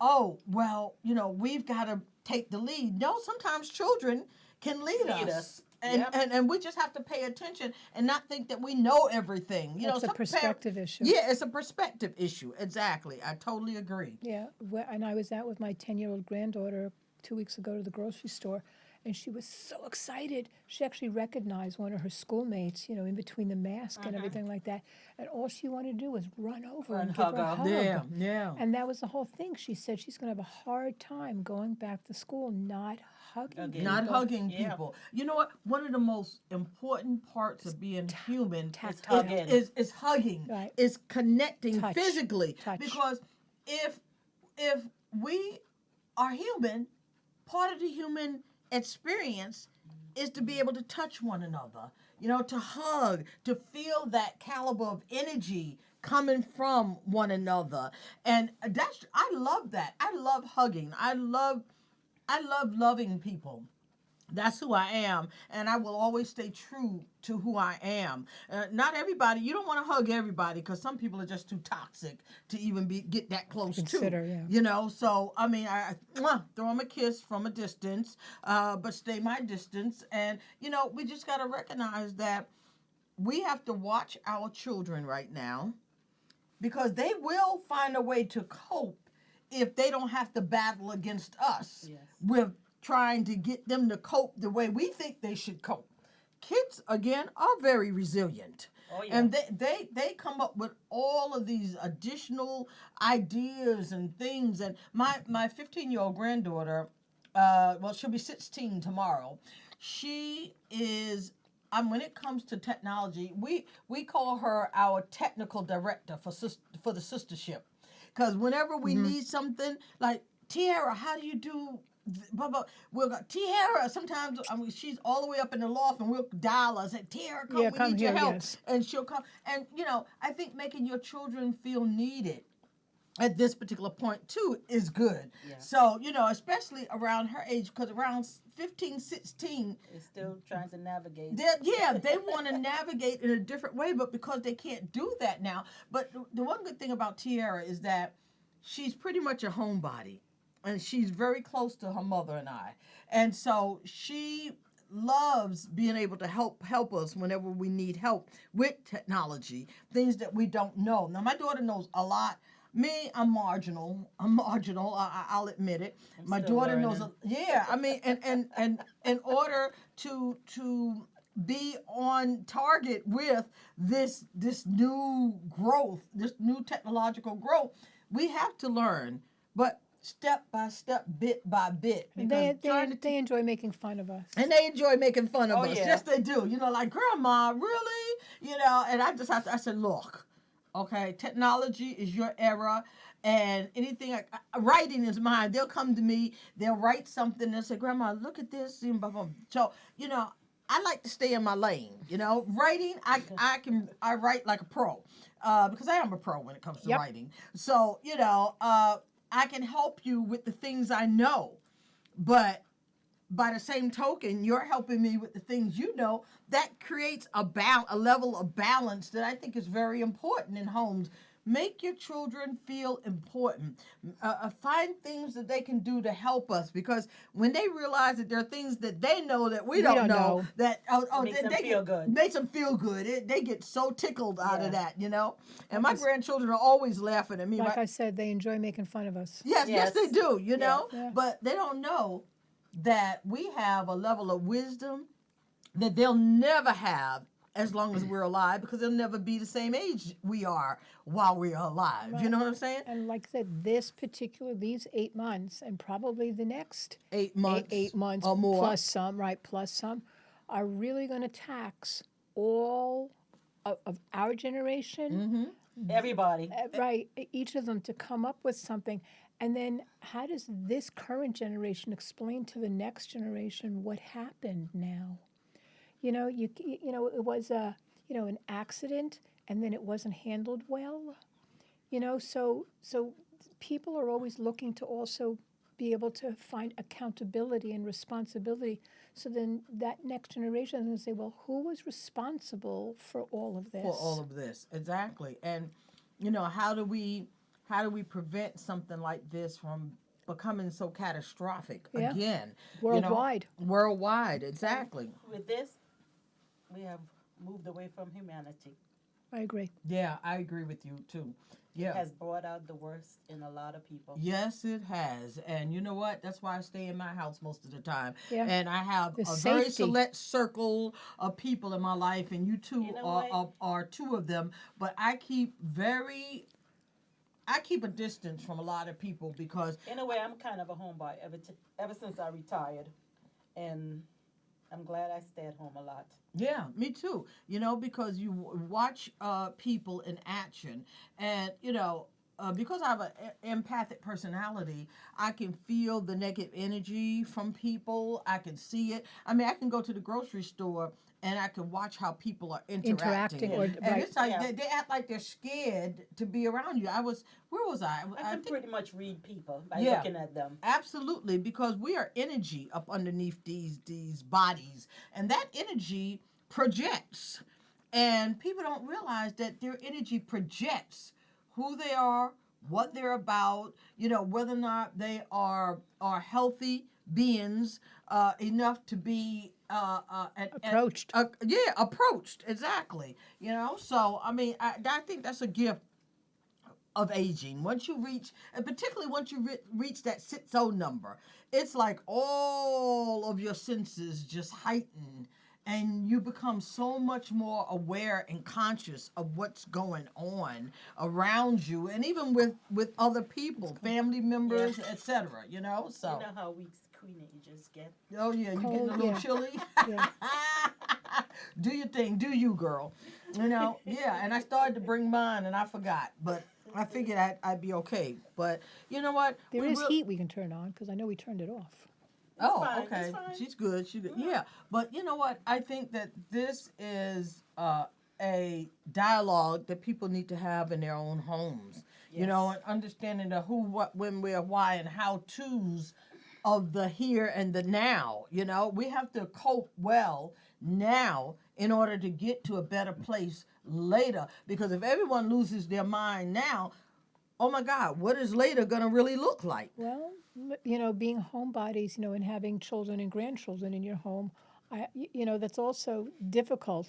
oh, well, you know, we've got to take the lead. No, sometimes children can lead us. And we just have to pay attention and not think that we know everything. You That's know, a perspective issue. Yeah, it's a perspective issue. Exactly. I totally agree. Yeah, and I was out with my 10-year-old granddaughter 2 weeks ago to the grocery store, and she was so excited. She actually recognized one of her schoolmates, you know, in between the mask and everything like that. And all she wanted to do was run over and give her a hug. Yeah. And that was the whole thing. She said she's going to have a hard time going back to school not hugging people. Not hugging people. You know what? One of the most important parts of being human tactile. is hugging. Right. Is connecting Touch. physically. Touch. Because if we are human, part of the human experience is to be able to touch one another, you know, to hug, to feel that caliber of energy coming from one another. And I love that. I love hugging. I love loving people. That's who I am, and I will always stay true to who I am. Not everybody, you don't want to hug everybody because some people are just too toxic to even get that close to. You know, so I mean, I throw them a kiss from a distance, but stay my distance. And, you know, we just got to recognize that we have to watch our children right now because they will find a way to cope if they don't have to battle against us with trying to get them to cope the way we think they should cope. Kids, again, are very resilient. Oh, yeah. And they come up with all of these additional ideas and things. And my 15-year-old granddaughter, well, she'll be 16 tomorrow. She is, when it comes to technology, we call her our technical director for the Sistahship. Because whenever we need something, like, Tiara, how do you do blah, blah. We'll go, Tiara, sometimes she's all the way up in the loft and we'll dial her and say, Tiara, come, we need your help. Yes. And she'll come. And, you know, I think making your children feel needed at this particular point, too, is good. Yeah. So, you know, especially around her age, because around 15, 16, It's still trying to navigate. they want to navigate in a different way, but because they can't do that now. But the one good thing about Tiara is that she's pretty much a homebody. And she's very close to her mother and I. And so she loves being able to help us whenever we need help with technology, things that we don't know. Now, my daughter knows a lot. Me, I'm marginal. I'll admit it. My daughter knows. I mean, and in order to be on target with this new growth, this new technological growth, we have to learn. But step by step, bit by bit. They enjoy making fun of us. And they enjoy making fun of us. Yeah. Yes, they do. You know, like, Grandma, really? You know, and I said, look, okay, technology is your era, and anything, writing is mine. They'll come to me, they'll write something, and say, Grandma, look at this, and blah, blah. So, you know, I like to stay in my lane. You know, writing, I write like a pro, because I am a pro when it comes to Yep. writing. So you know, I can help you with the things I know, but by the same token, you're helping me with the things you know. That creates a level of balance that I think is very important in homes. Make your children feel important. Find things that they can do to help us, because when they realize that there are things that they know that we don't know, that Makes them they feel good. makes them feel good. They get so tickled out of Yeah. that, you know. And my grandchildren are always laughing at me. Like I said, they enjoy making fun of us. Yes, Yes. they do, you Yeah. know. Yeah. But they don't know that we have a level of wisdom that they'll never have as long as we're alive, because they'll never be the same age we are while we're alive. You Right. know what I'm saying? And like I said, these 8 months, and probably the next 8 months, 8 months or more. plus some, are really going to tax all of our generation. Everybody. Right, each of them to come up with something. And then how does this current generation explain to the next generation what happened now? You know, it was an accident, and then it wasn't handled well. You know, so people are always looking to also be able to find accountability and responsibility. So then that next generation is going to say, well, who was responsible for all of this? For all of this, exactly. And you know, how do we prevent something like this from becoming so catastrophic Yeah. again? Worldwide. You know? Worldwide, exactly. With this, we have moved away from humanity. I agree. Yeah, I agree with you too. Yeah. It has brought out the worst in a lot of people. Yes, it has. And you know what? That's why I stay in my house most of the time. Yeah. And I have The a very safety. select circle of people in my life, and you two You know are two of them. But I keep a distance from a lot of people, because In a way, I'm kind of a homebody ever since I retired. And I'm glad I stay at home a lot. yeah, me too. You know, because you watch people in action, and you know, because I have an empathic personality, I can feel the negative energy from people. I can see it. I mean, I can go to the grocery store and I can watch how people are interacting. or- And right. it's like Yeah. they act like they're scared to be around you. Where was I? I can pretty much read people by Yeah. looking at them. Absolutely, because we are energy up underneath these bodies, and that energy projects, and people don't realize that their energy projects who they are, what they're about, you know, whether or not they are healthy beings enough to be Approached. approached, exactly. You know, so I mean, I think that's a gift of aging. Once you reach, and particularly once you reach that 60 number, it's like all of your senses just heighten, and you become so much more aware and conscious of what's going on around you, and even with other people, family members, etc. You know, so. You know how we queenagers get. Oh yeah, you getting a Cold, little yeah. chilly? Yeah. Do your thing, do you, girl. You know, yeah, and I started to bring mine and I forgot, but I figured I'd be okay. But you know what? There We is will- heat we can turn on, because I know we turned it off. Oh, fine, it's okay. fine. She's good. Yeah. But you know what? I think that this is a dialogue that people need to have in their own homes. You know, and understanding the who, what, when, where, why, and how to's of the here and the now. You know, we have to cope well now in order to get to a better place later. Because if everyone loses their mind now, oh my God, what is later going to really look like? Well, you know, being homebodies, you know, and having children and grandchildren in your home, that's also difficult.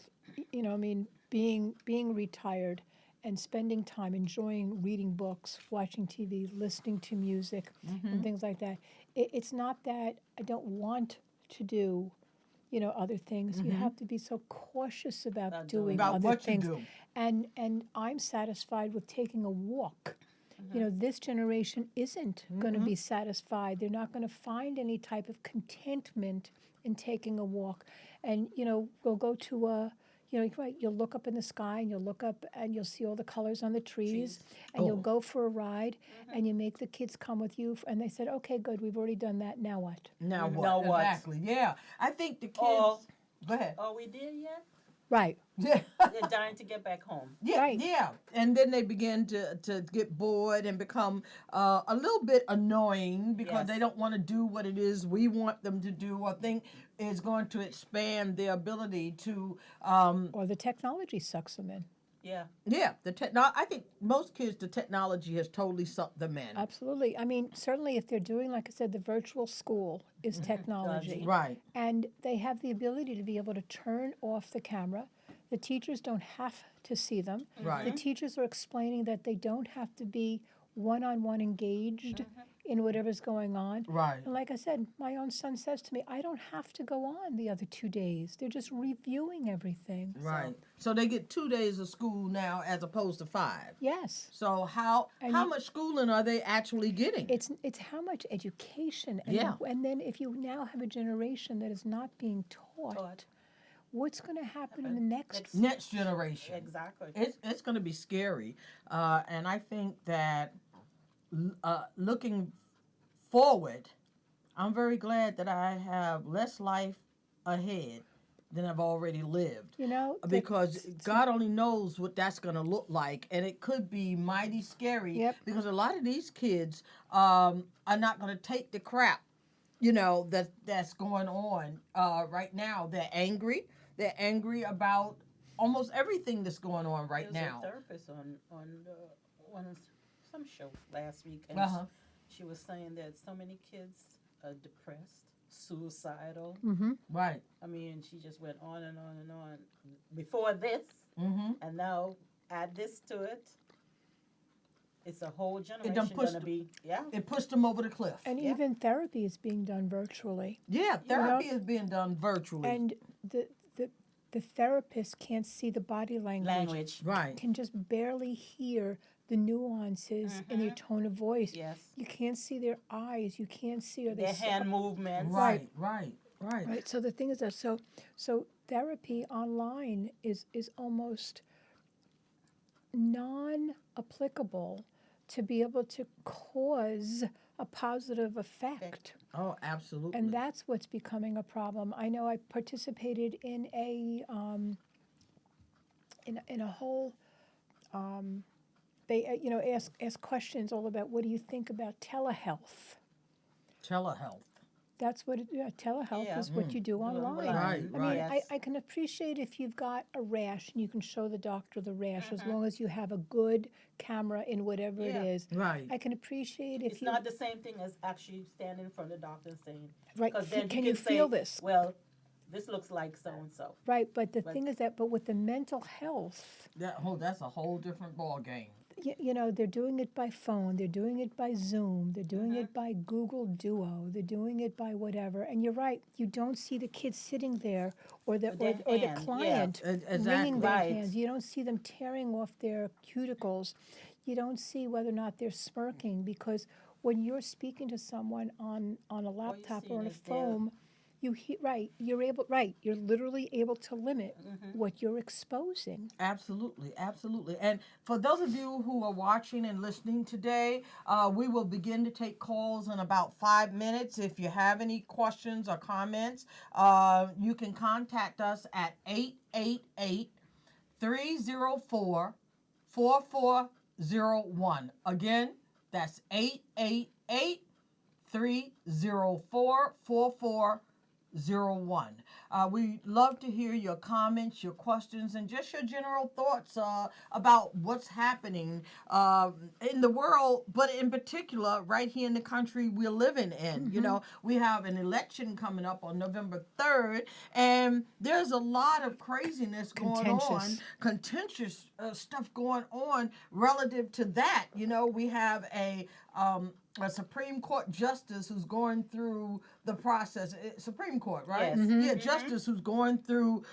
You know, I mean, being retired and spending time enjoying reading books, watching TV, listening to music, and things like that. It's not that I don't want to do, you know, other things. You have to be so cautious about doing About other what you things. do. And I'm satisfied with taking a walk. You know, this generation isn't going to be satisfied. They're not going to find any type of contentment in taking a walk. And, you know, we'll go to a, you know, you'll look up in the sky and you'll look up and you'll see all the colors on the trees. And you'll go for a ride and you make the kids come with you. And they said, okay, good, we've already done that. Now what? Now what? Now what? Exactly. Yeah. I think the kids. Or Go ahead. Are we there yet? Right. Yeah. They're dying to get back home. Yeah, Right. yeah, and then they begin to get bored and become a little bit annoying because Yes. they don't want to do what it is we want them to do or think is going to expand their ability to. Or the technology sucks them in. Yeah. Yeah, I think most kids, the technology has totally sucked them in. Absolutely. I mean, certainly if they're doing, like I said, the virtual school is technology. Right. And they have the ability to be able to turn off the camera. The teachers don't have to see them. Right. The teachers are explaining that they don't have to be one-on-one engaged in whatever's going on. Right. And like I said, my own son says to me, I don't have to go on the other 2 days. They're just reviewing everything. Right. So they get 2 days of school now as opposed to 5. Yes. So how And how you- much schooling are they actually getting? It's how much education. And Yeah. and then if you now have a generation that is not being taught. What's going to happen in the next? Next generation. Exactly. It's going to be scary, and I think that looking forward, I'm very glad that I have less life ahead than I've already lived. You know, Because God only knows what that's going to look like, and it could be mighty scary. Yep. Because a lot of these kids are not going to take the crap, that's going on right now. They're angry. They're angry about almost everything that's going on right There was now. a therapist on some show last week, and Uh-huh. she was saying that so many kids are depressed, suicidal. Mm-hmm. Right. I mean, she just went on and on and on. Before this, Mm-hmm. and now add this to it, it's a whole done generation pushed gonna be, yeah. It pushed them over the cliff. And Yeah. even therapy is being done virtually. Yeah, know? therapy is being done virtually. And the therapist can't see the body Language. Right. can just barely hear the nuances in their tone of voice. Yes. You can't see their eyes. You can't see, are they Their hand movements. Right. Right. So the thing is that so therapy online is almost non-applicable to be able to cause a positive effect. Oh, absolutely. And that's what's becoming a problem. I know I participated in a in a whole they ask questions all about what do you think about telehealth. Telehealth. That's what telehealth Yeah. is what you do online. Right, I right. mean, I can appreciate if you've got a rash and you can show the doctor the rash as long as you have a good camera in whatever Yeah. it is. Right. I can appreciate if It's you not the same thing as actually standing in front of the doctor and saying, right. 'cause then Can you you can feel say, this? well, this looks like so and so. Right, but the But- thing is that, but with the mental health, That's a whole different ball game. they're doing it by phone, they're doing it by Zoom, they're doing it by Google Duo, they're doing it by whatever. And you're right, you don't see the kids sitting there or the With their or the hand, yeah. client Exactly. wringing their Right. hands. You don't see them tearing off their cuticles. You don't see whether or not they're smirking because when you're speaking to someone on a laptop see or on a is their- phone, you're literally able to limit what you're exposing. Absolutely, absolutely. And for those of you who are watching and listening today, we will begin to take calls in about 5 minutes. If you have any questions or comments, you can contact us at 888-304-4401. Again, that's 888-304-4401. We love to hear your comments, your questions, and just your general thoughts about what's happening in the world, but in particular, right here in the country we're living in. We have an election coming up on November 3rd, and there's a lot of craziness going on, contentious stuff going on relative to that. We have a Supreme Court justice who's going through the process. Supreme Court, right? Yes. Yeah, justice who's going through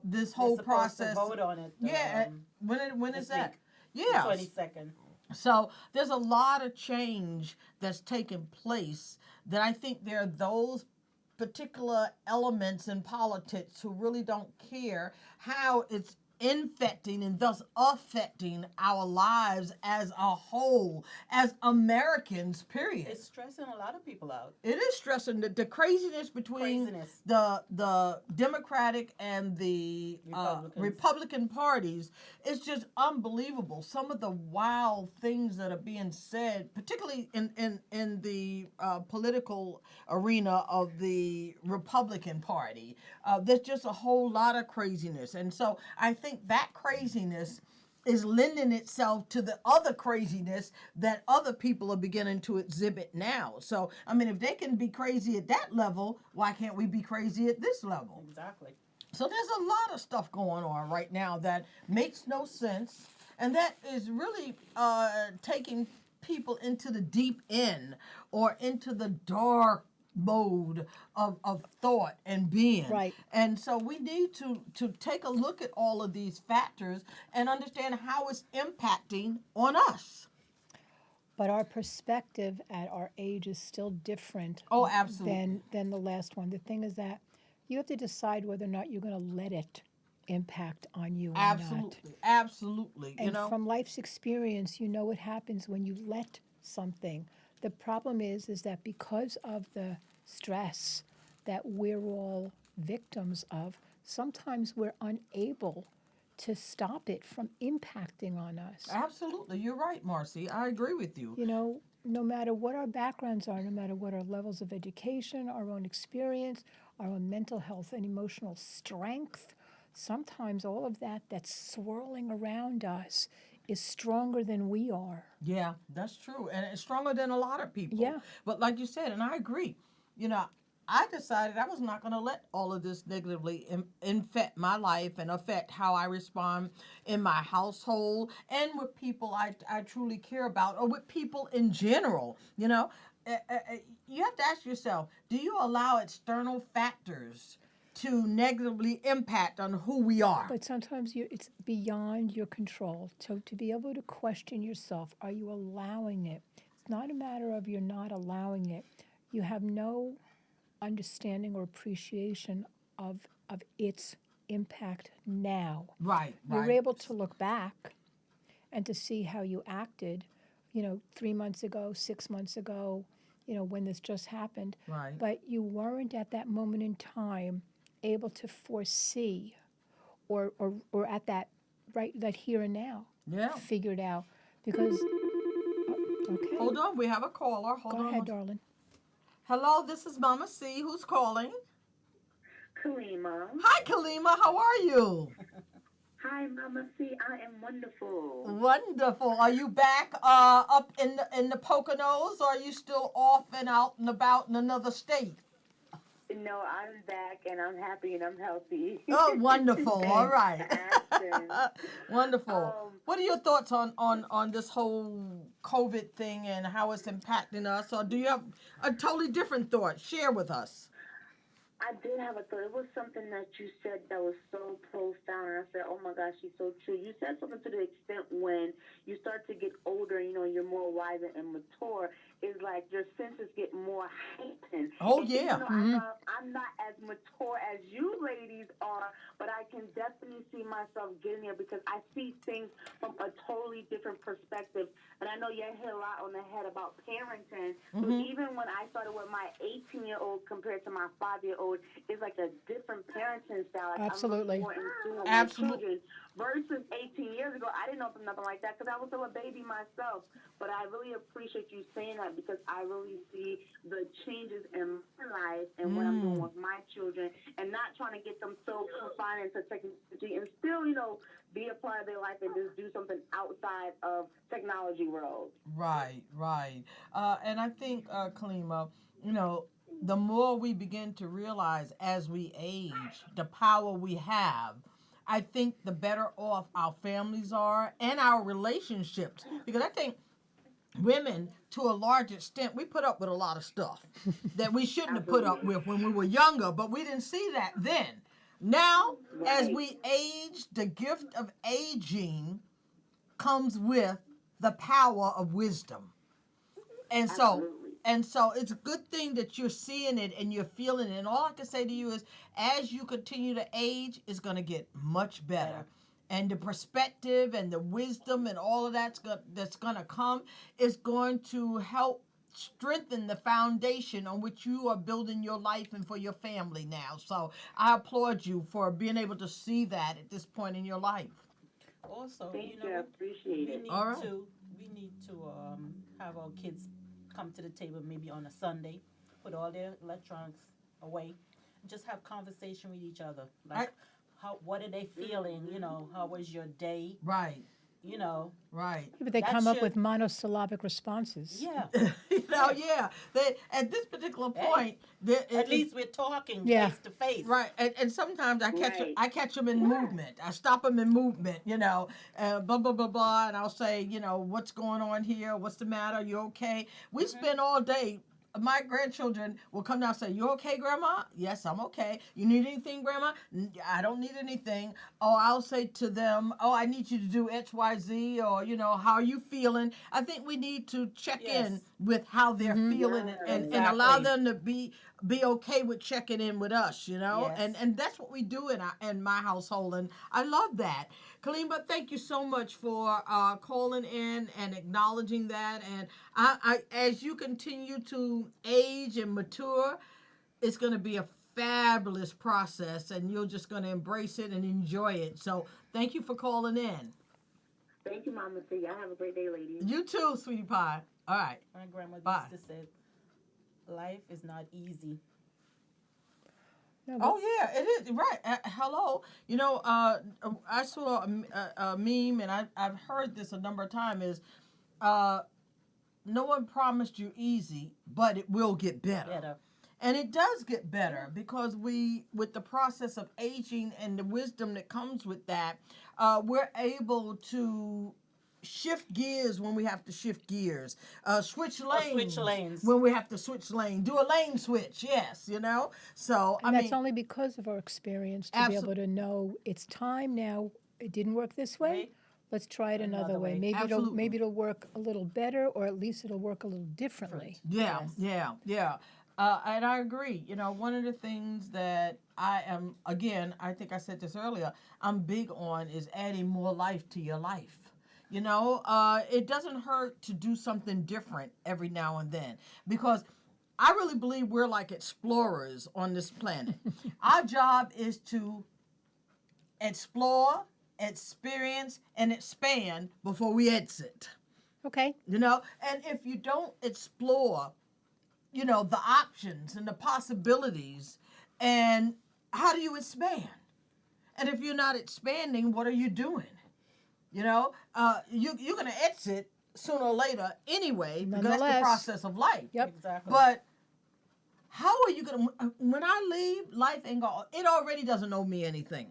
this whole They're supposed process. to vote on it. Yeah, when is this that? week, Yeah. 22nd. So there's a lot of change that's taking place that I think there are those particular elements in politics who really don't care how it's infecting and thus affecting our lives as a whole, as Americans, period. It's stressing a lot of people out. It is stressing the craziness between Craziness. the Democratic and the Republican parties. It's just unbelievable. Some of the wild things that are being said, particularly in the political arena of the Republican Party. There's just a whole lot of craziness. And so I think that craziness is lending itself to the other craziness that other people are beginning to exhibit now. So, I mean, if they can be crazy at that level, why can't we be crazy at this level? Exactly. So there's a lot of stuff going on right now that makes no sense, and that is really taking people into the deep end or into the dark mode of thought and being. Right. And so we need to take a look at all of these factors and understand how it's impacting on us. But our perspective at our age is still different Oh, absolutely. than the last one. The thing is that you have to decide whether or not you're going to let it impact on you or not. Absolutely. Absolutely. And from life's experience, you know what happens when you let something. The problem is that because of the stress that we're all victims of, sometimes we're unable to stop it from impacting on us. Absolutely. You're right, Marcie. I agree with you. You know, no matter what our backgrounds are, no matter what our levels of education, our own experience, our own mental health and emotional strength, sometimes all of that that's swirling around us is stronger than we are. Yeah, that's true. And it's stronger than a lot of people. Yeah. But like you said, and I agree, I decided I was not going to let all of this negatively infect my life and affect how I respond in my household and with people I truly care about, or with people in general. You have to ask yourself, do you allow external factors to negatively impact on who we are? But sometimes it's beyond your control. So to be able to question yourself, are you allowing it? It's not a matter of you're not allowing it. You have no understanding or appreciation of its impact now. Right. You're able to look back and to see how you acted, 3 months ago, 6 months ago, when this just happened. Right. But you weren't at that moment in time able to foresee or at that here and now. Yeah. Figured out. Because okay. Hold on, we have a caller. Go ahead, darling. Hello, this is Mama C. Who's calling? Kalima. Hi, Kalima. How are you? Hi, Mama C. I am wonderful. Wonderful. Are you back up in the Poconos, or are you still off and out and about in another state? No, I'm back, and I'm happy, and I'm healthy. Oh, wonderful. All right. Excellent. Wonderful. What are your thoughts on this whole COVID thing and how it's impacting us? Or do you have a totally different thought? Share with us. I did have a thought. It was something that you said that was so profound. And I said, oh, my gosh, she's so true. You said something to the extent when you start to get older, you're more wise and mature, is like your senses get more heightened. Oh, and yeah. I'm not as mature as you ladies are, but I can definitely see myself getting there because I see things from a totally different perspective. And I know you hit a lot on the head about parenting. So even when I started with my 18-year-old compared to my 5-year-old, it's like a different parenting style. Like Absolutely. I'm more in tune with Absolutely. my children. Versus 18 years ago, I didn't know nothing like that because I was still a baby myself. But I really appreciate you saying that because I really see the changes in my life and what I'm doing with my children and not trying to get them so confined into technology and still, be a part of their life and just do something outside of technology world. Right. And I think, Kalima, the more we begin to realize as we age the power we have, I think the better off our families are and our relationships. Because I think women, to a large extent, we put up with a lot of stuff that we shouldn't have put up with when we were younger, but we didn't see that then. Now, as we age, the gift of aging comes with the power of wisdom. And so it's a good thing that you're seeing it and you're feeling it. And all I can say to you is, as you continue to age, it's going to get much better. and the perspective and the wisdom and all of that's going to come is going to help strengthen the foundation on which you are building your life and for your family now. So I applaud you for being able to see that at this point in your life. Also, Thank you you. I know, appreciate we it. need All right. we need to have our kids come to the table maybe on a Sunday, put all their electronics away, just have conversation with each other. Like, what are they feeling? You know, how was your day? Right. You know, Right. Yeah, but they That come up should- with monosyllabic responses. yeah. Yeah. They, at this particular point, At least we're talking Yeah. face to face. right, and sometimes Right. I catch them in movement. I stop them in movement, blah blah blah blah, and I'll say, what's going on here? What's the matter? You okay? We spend all day. My grandchildren will come down and say, "You okay, Grandma?" "Yes, I'm okay." "You need anything, Grandma?" "I don't need anything." Or I'll say to them, "Oh, I need you to do X, Y, Z," or how are you feeling? I think we need to check in with how they're feeling and allow them to be okay with checking in with us, Yes. and that's what we do in my household, and I love that. Kalimba, thank you so much for calling in and acknowledging that. And I, as you continue to age and mature, it's going to be a fabulous process, and you're just going to embrace it and enjoy it. So thank you for calling in. Thank you, Mama T. Y'all have a great day, ladies. You too, sweetie pie. All right. My grandma Bye. used to say, life is not easy. No, but Oh yeah, it is right. Hello, I saw a meme, and I've heard this a number of times. Is no one promised you easy, but it will get better. And it does get better because with the process of aging and the wisdom that comes with that, we're able to shift gears when we have to shift gears, switch lanes when we have to switch lane, do a lane switch. Yes, So and that's only because of our experience to be able to know it's time now. It didn't work this way. Right. Let's try it another way. Maybe it'll work a little better, or at least it'll work a little differently. Yeah. And I agree. One of the things that I am, again, I think I said this earlier, I'm big on is adding more life to your life. It doesn't hurt to do something different every now and then, because I really believe we're like explorers on this planet. Our job is to explore, experience, and expand before we exit. Okay. And if you don't explore, the options and the possibilities, and how do you expand? And if you're not expanding, what are you doing? You're going to exit sooner or later anyway, because that's the process of life. Yep. Exactly. But how are you going to, when I leave, life ain't going, it already doesn't owe me anything.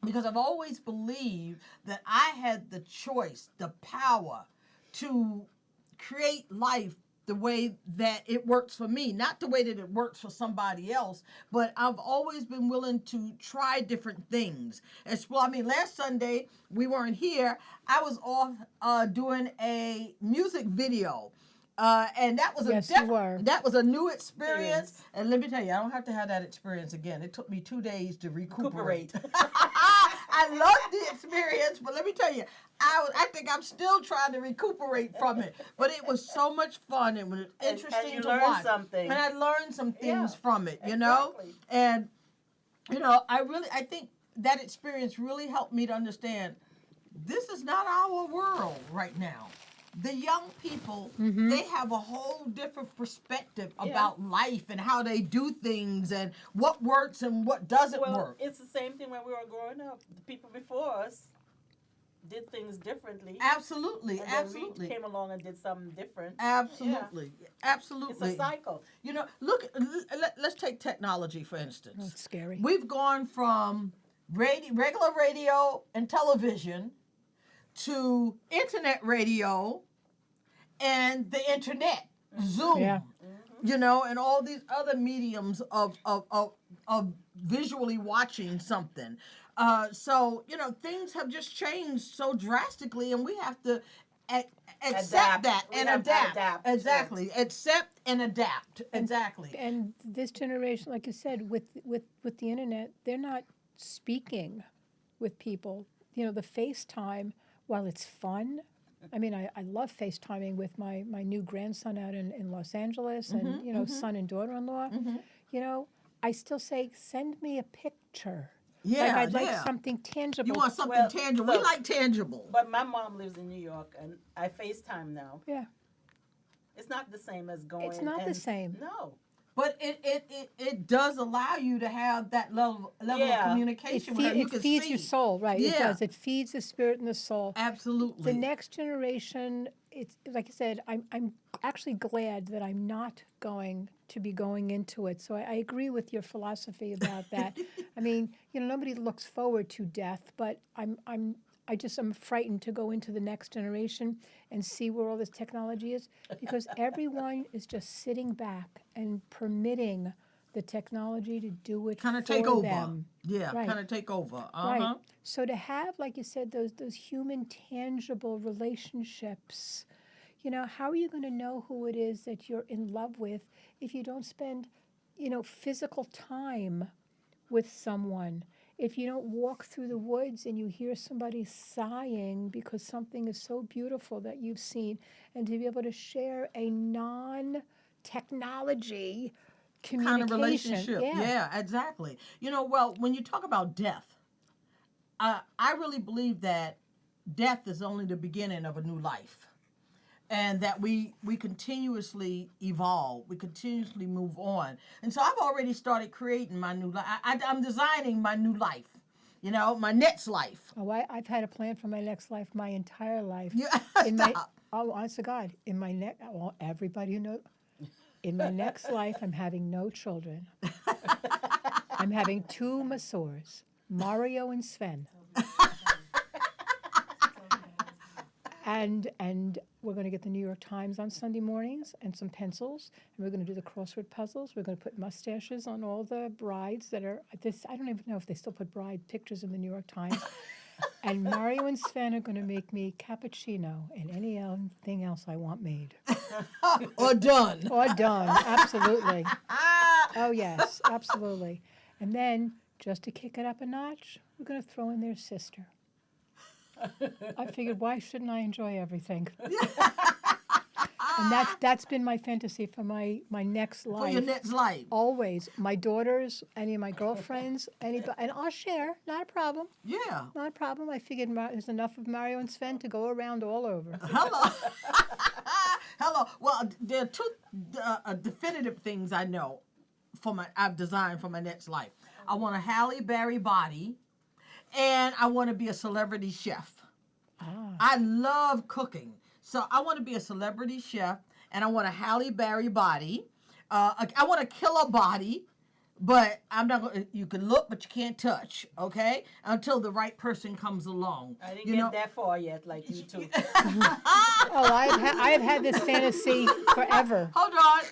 Because I've always believed that I had the choice, the power to create life the way that it works for me, not the way that it works for somebody else, but I've always been willing to try different things. Explore. Last Sunday, we weren't here. I was off doing a music video. And that was that was a new experience. Yes. And let me tell you, I don't have to have that experience again. It took me 2 days to recuperate. I loved the experience, but let me tell you, I think I'm still trying to recuperate from it. But it was so much fun. It was interesting and to learned watch. something. And I learned some things from it, Exactly. And I think that experience really helped me to understand this is not our world right now. The young people, they have a whole different perspective about life and how they do things and what works and what doesn't work. It's the same thing when we were growing up. The people before us did things differently. Absolutely, and absolutely. Then we came along and did something different. Absolutely, absolutely. It's a cycle. Let's take technology, for instance. Oh, it's scary. We've gone from regular radio and television to internet radio and the internet, Zoom, and all these other mediums of visually watching something. So things have just changed so drastically, and we have to accept that and adapt. Exactly, accept and adapt. Exactly. And this generation, like you said, with the internet, they're not speaking with people. the FaceTime, while it's fun, I mean, I love FaceTiming with my new grandson out in Los Angeles and, son and daughter-in-law. I still say, send me a picture. Yeah, Like I'd like yeah. something tangible. You want something Well, tangible. look, We like tangible. But my mom lives in New York, and I FaceTime now. Yeah. It's not the same as going. It's not the same. No. But it does allow you to have that level of Yeah. communication with her. You It can feeds see. your soul, right? It Yeah. does. It feeds the spirit and the soul. Absolutely. The next generation, it's like I said, I'm actually glad that I'm not going to be going into it. So I agree with your philosophy about that. I mean, nobody looks forward to death, but I just am frightened to go into the next generation and see where all this technology is, because everyone is just sitting back and permitting the technology to do it Kind of for take over. them. Yeah, Right. kind of take over. Right. So to have, like you said, those human, tangible relationships, how are you going to know who it is that you're in love with if you don't spend, physical time with someone? If you don't walk through the woods and you hear somebody sighing because something is so beautiful that you've seen, and to be able to share a non-technology communication. Kind of relationship. Yeah, exactly. Well, when you talk about death, I really believe that death is only the beginning of a new life. And that we continuously evolve, we continuously move on. And so I've already started creating my new life. I'm designing my new life, my next life. Oh, I've had a plan for my next life my entire life. Yeah, Honest to God, in my next, well, everybody who knows, in my next life, I'm having no children. I'm having 2 masseurs, Mario and Sven. And we're going to get the New York Times on Sunday mornings and some pencils, and we're going to do the crossword puzzles. We're going to put mustaches on all the brides that are this. I don't even know if they still put bride pictures in the New York Times. And Mario and Sven are going to make me cappuccino and anything else I want made. Or done. Or done, absolutely. Oh yes, absolutely. And then just to kick it up a notch, we're going to throw in their sister. I figured, why shouldn't I enjoy everything? And that's been my fantasy for my next life. For your next life. Always. My daughters, any of my girlfriends, anybody, and I'll share, not a problem. Yeah. Not a problem. I figured there's enough of Mario and Sven to go around all over. Hello. Hello. Well, there are 2 definitive things I know I've designed for my next life. I want a Halle Berry body, and I want to be a celebrity chef. I love cooking. So I want to be a celebrity chef, and I want a Halle Berry body. I want a killer body, but I'm not going to, you can look, but you can't touch, okay? Until the right person comes along. I didn't get that far yet, like you two. Oh, I have had this fantasy forever. Hold on.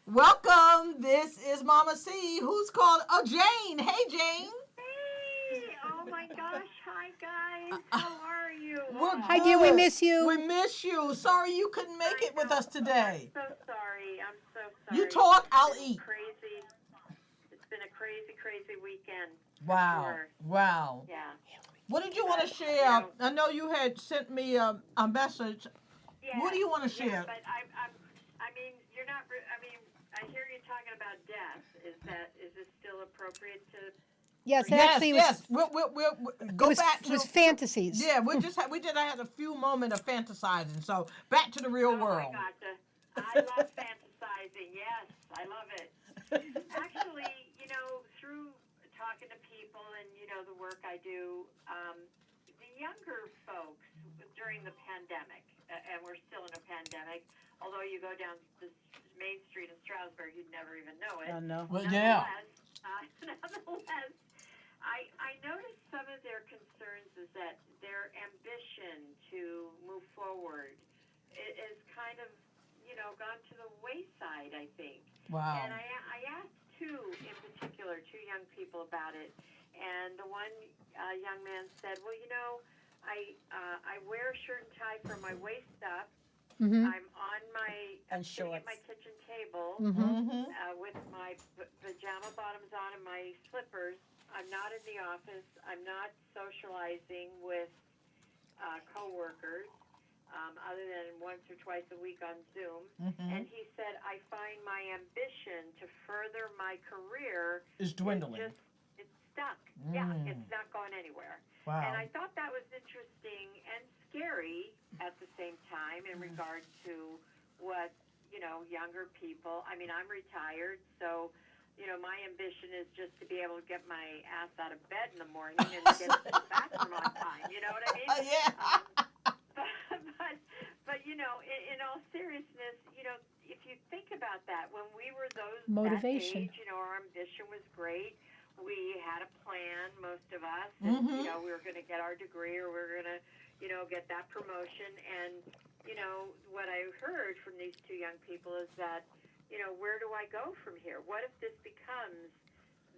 Welcome. This is Mama C. Who's called? Oh, Jane. Hey, Jane. Hey, oh my gosh, hi guys, how are you? Hi, dear, we miss you. We miss you. Sorry you couldn't make it with us today. I'm so sorry. You talk, I'll It's been eat. Crazy. It's been a crazy weekend. Wow. Sure. Wow. Yeah. What did you want to share? I know you had sent me a message. Yeah. What do you want to share? Yeah, but I mean, you're not. I hear you talking about death. Is this still appropriate to? Yes, Yes, actually, yes. We'll go back to was fantasies. Yeah, we did have a few moments of fantasizing. So back to the real world. I gotcha. I love fantasizing. Yes, I love it. Actually, through talking to people and the work I do, the younger folks during the pandemic, and we're still in a pandemic. Although you go down this Main Street in Stroudsburg, you'd never even know it. I know. Well, yeah. Nonetheless, I noticed some of their concerns is that their ambition to move forward is kind of, gone to the wayside, I think. Wow. And I asked 2 in particular, 2 young people about it. And the one young man said, well, I wear a shirt and tie for my waist up. Mm-hmm. I'm sitting at my kitchen table with my pajama bottoms on and my slippers, I'm not in the office. I'm not socializing with coworkers, other than once or twice a week on Zoom. And he said, I find my ambition to further my career Is dwindling. It's stuck. Yeah, it's not going anywhere. Wow. And I thought that was interesting and scary at the same time in regard to what, younger people. I mean, I'm retired, so, my ambition is just to be able to get my ass out of bed in the morning and get to the bathroom on time. You know what I mean? Yeah. But in all seriousness, if you think about that, when we were Motivation. that age, our ambition was great. We had a plan, most of us, and, we were going to get our degree or we were going to, get that promotion. And, what I heard from these two young people is that, where do I go from here? What if this becomes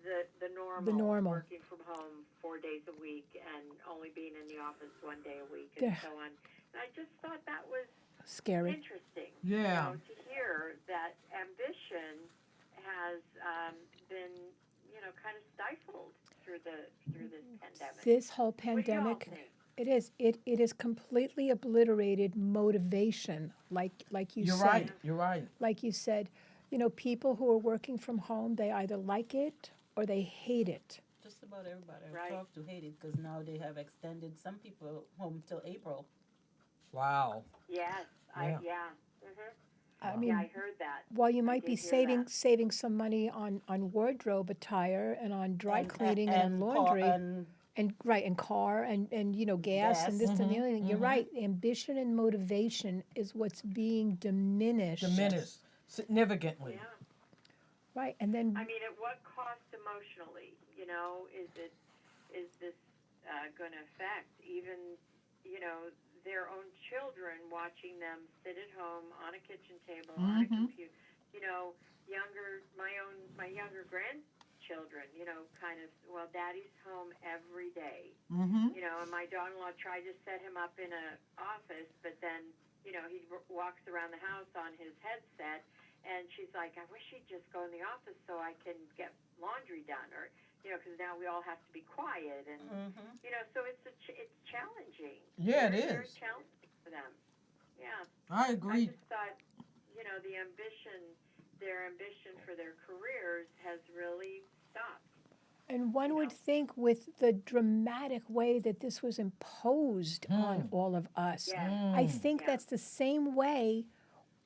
the normal, working from home 4 days a week and only being in the office 1 day a week and so on? And I just thought that was scary. interesting. Yeah. To hear that ambition has been, kind of stifled through this pandemic. This whole What do y'all pandemic, think? it is. It has completely obliterated motivation, like you You're said. right. You're right. Like you said, people who are working from home, they either like it or they hate it. Just about everybody Right. I've talked to hate it because now they have extended some people home till April. Wow. Yes, Yeah. I mean, yeah, I heard that. while you I might be did hear saving some money on wardrobe attire and on dry cleaning and, on car- laundry and and car and gas and Gas. this and the other thing, you're right. Ambition and motivation is what's being diminished. Diminished significantly. Yeah. Right, and then I mean, at what cost emotionally? Is this going to affect even, their own children, watching them sit at home on a kitchen table, on a computer? My younger grandchildren, kind of, well, Daddy's home every day. And my daughter-in-law tried to set him up in an office, but then, he walks around the house on his headset. And she's like, I wish he'd just go in the office so I can get laundry done, or because now we all have to be quiet, and so it's challenging. Yeah, it Very is. challenging for them. Yeah. I agree. I just thought, their ambition for their careers has really stopped. and one would think with the dramatic way that this was imposed on all of us, Yeah. I think that's the same way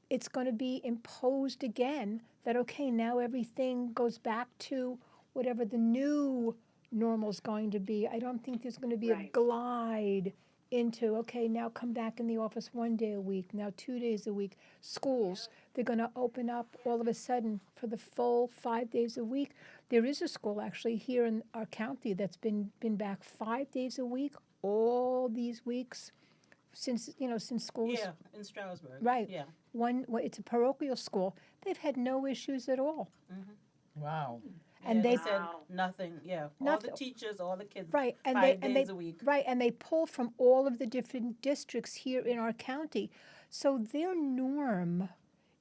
it's going to be imposed again, that, okay, now everything goes back to whatever the new normal is going to be. I don't think there's going to be a Right. glide into, okay, now come back in the office 1 day a week, now 2 days a week. Schools, they're going to open up all of a sudden for the full 5 days a week. There is a school actually here in our county that's been back 5 days a week, all these weeks since schools. Yeah, in Stroudsburg. Right. Yeah. It's a parochial school. They've had no issues at all. Wow. And they they said Wow. nothing. Yeah, all Nothing. the teachers, all the kids. Right, and 5 they days a week. right, and they pull from all of the different districts here in our county, so their norm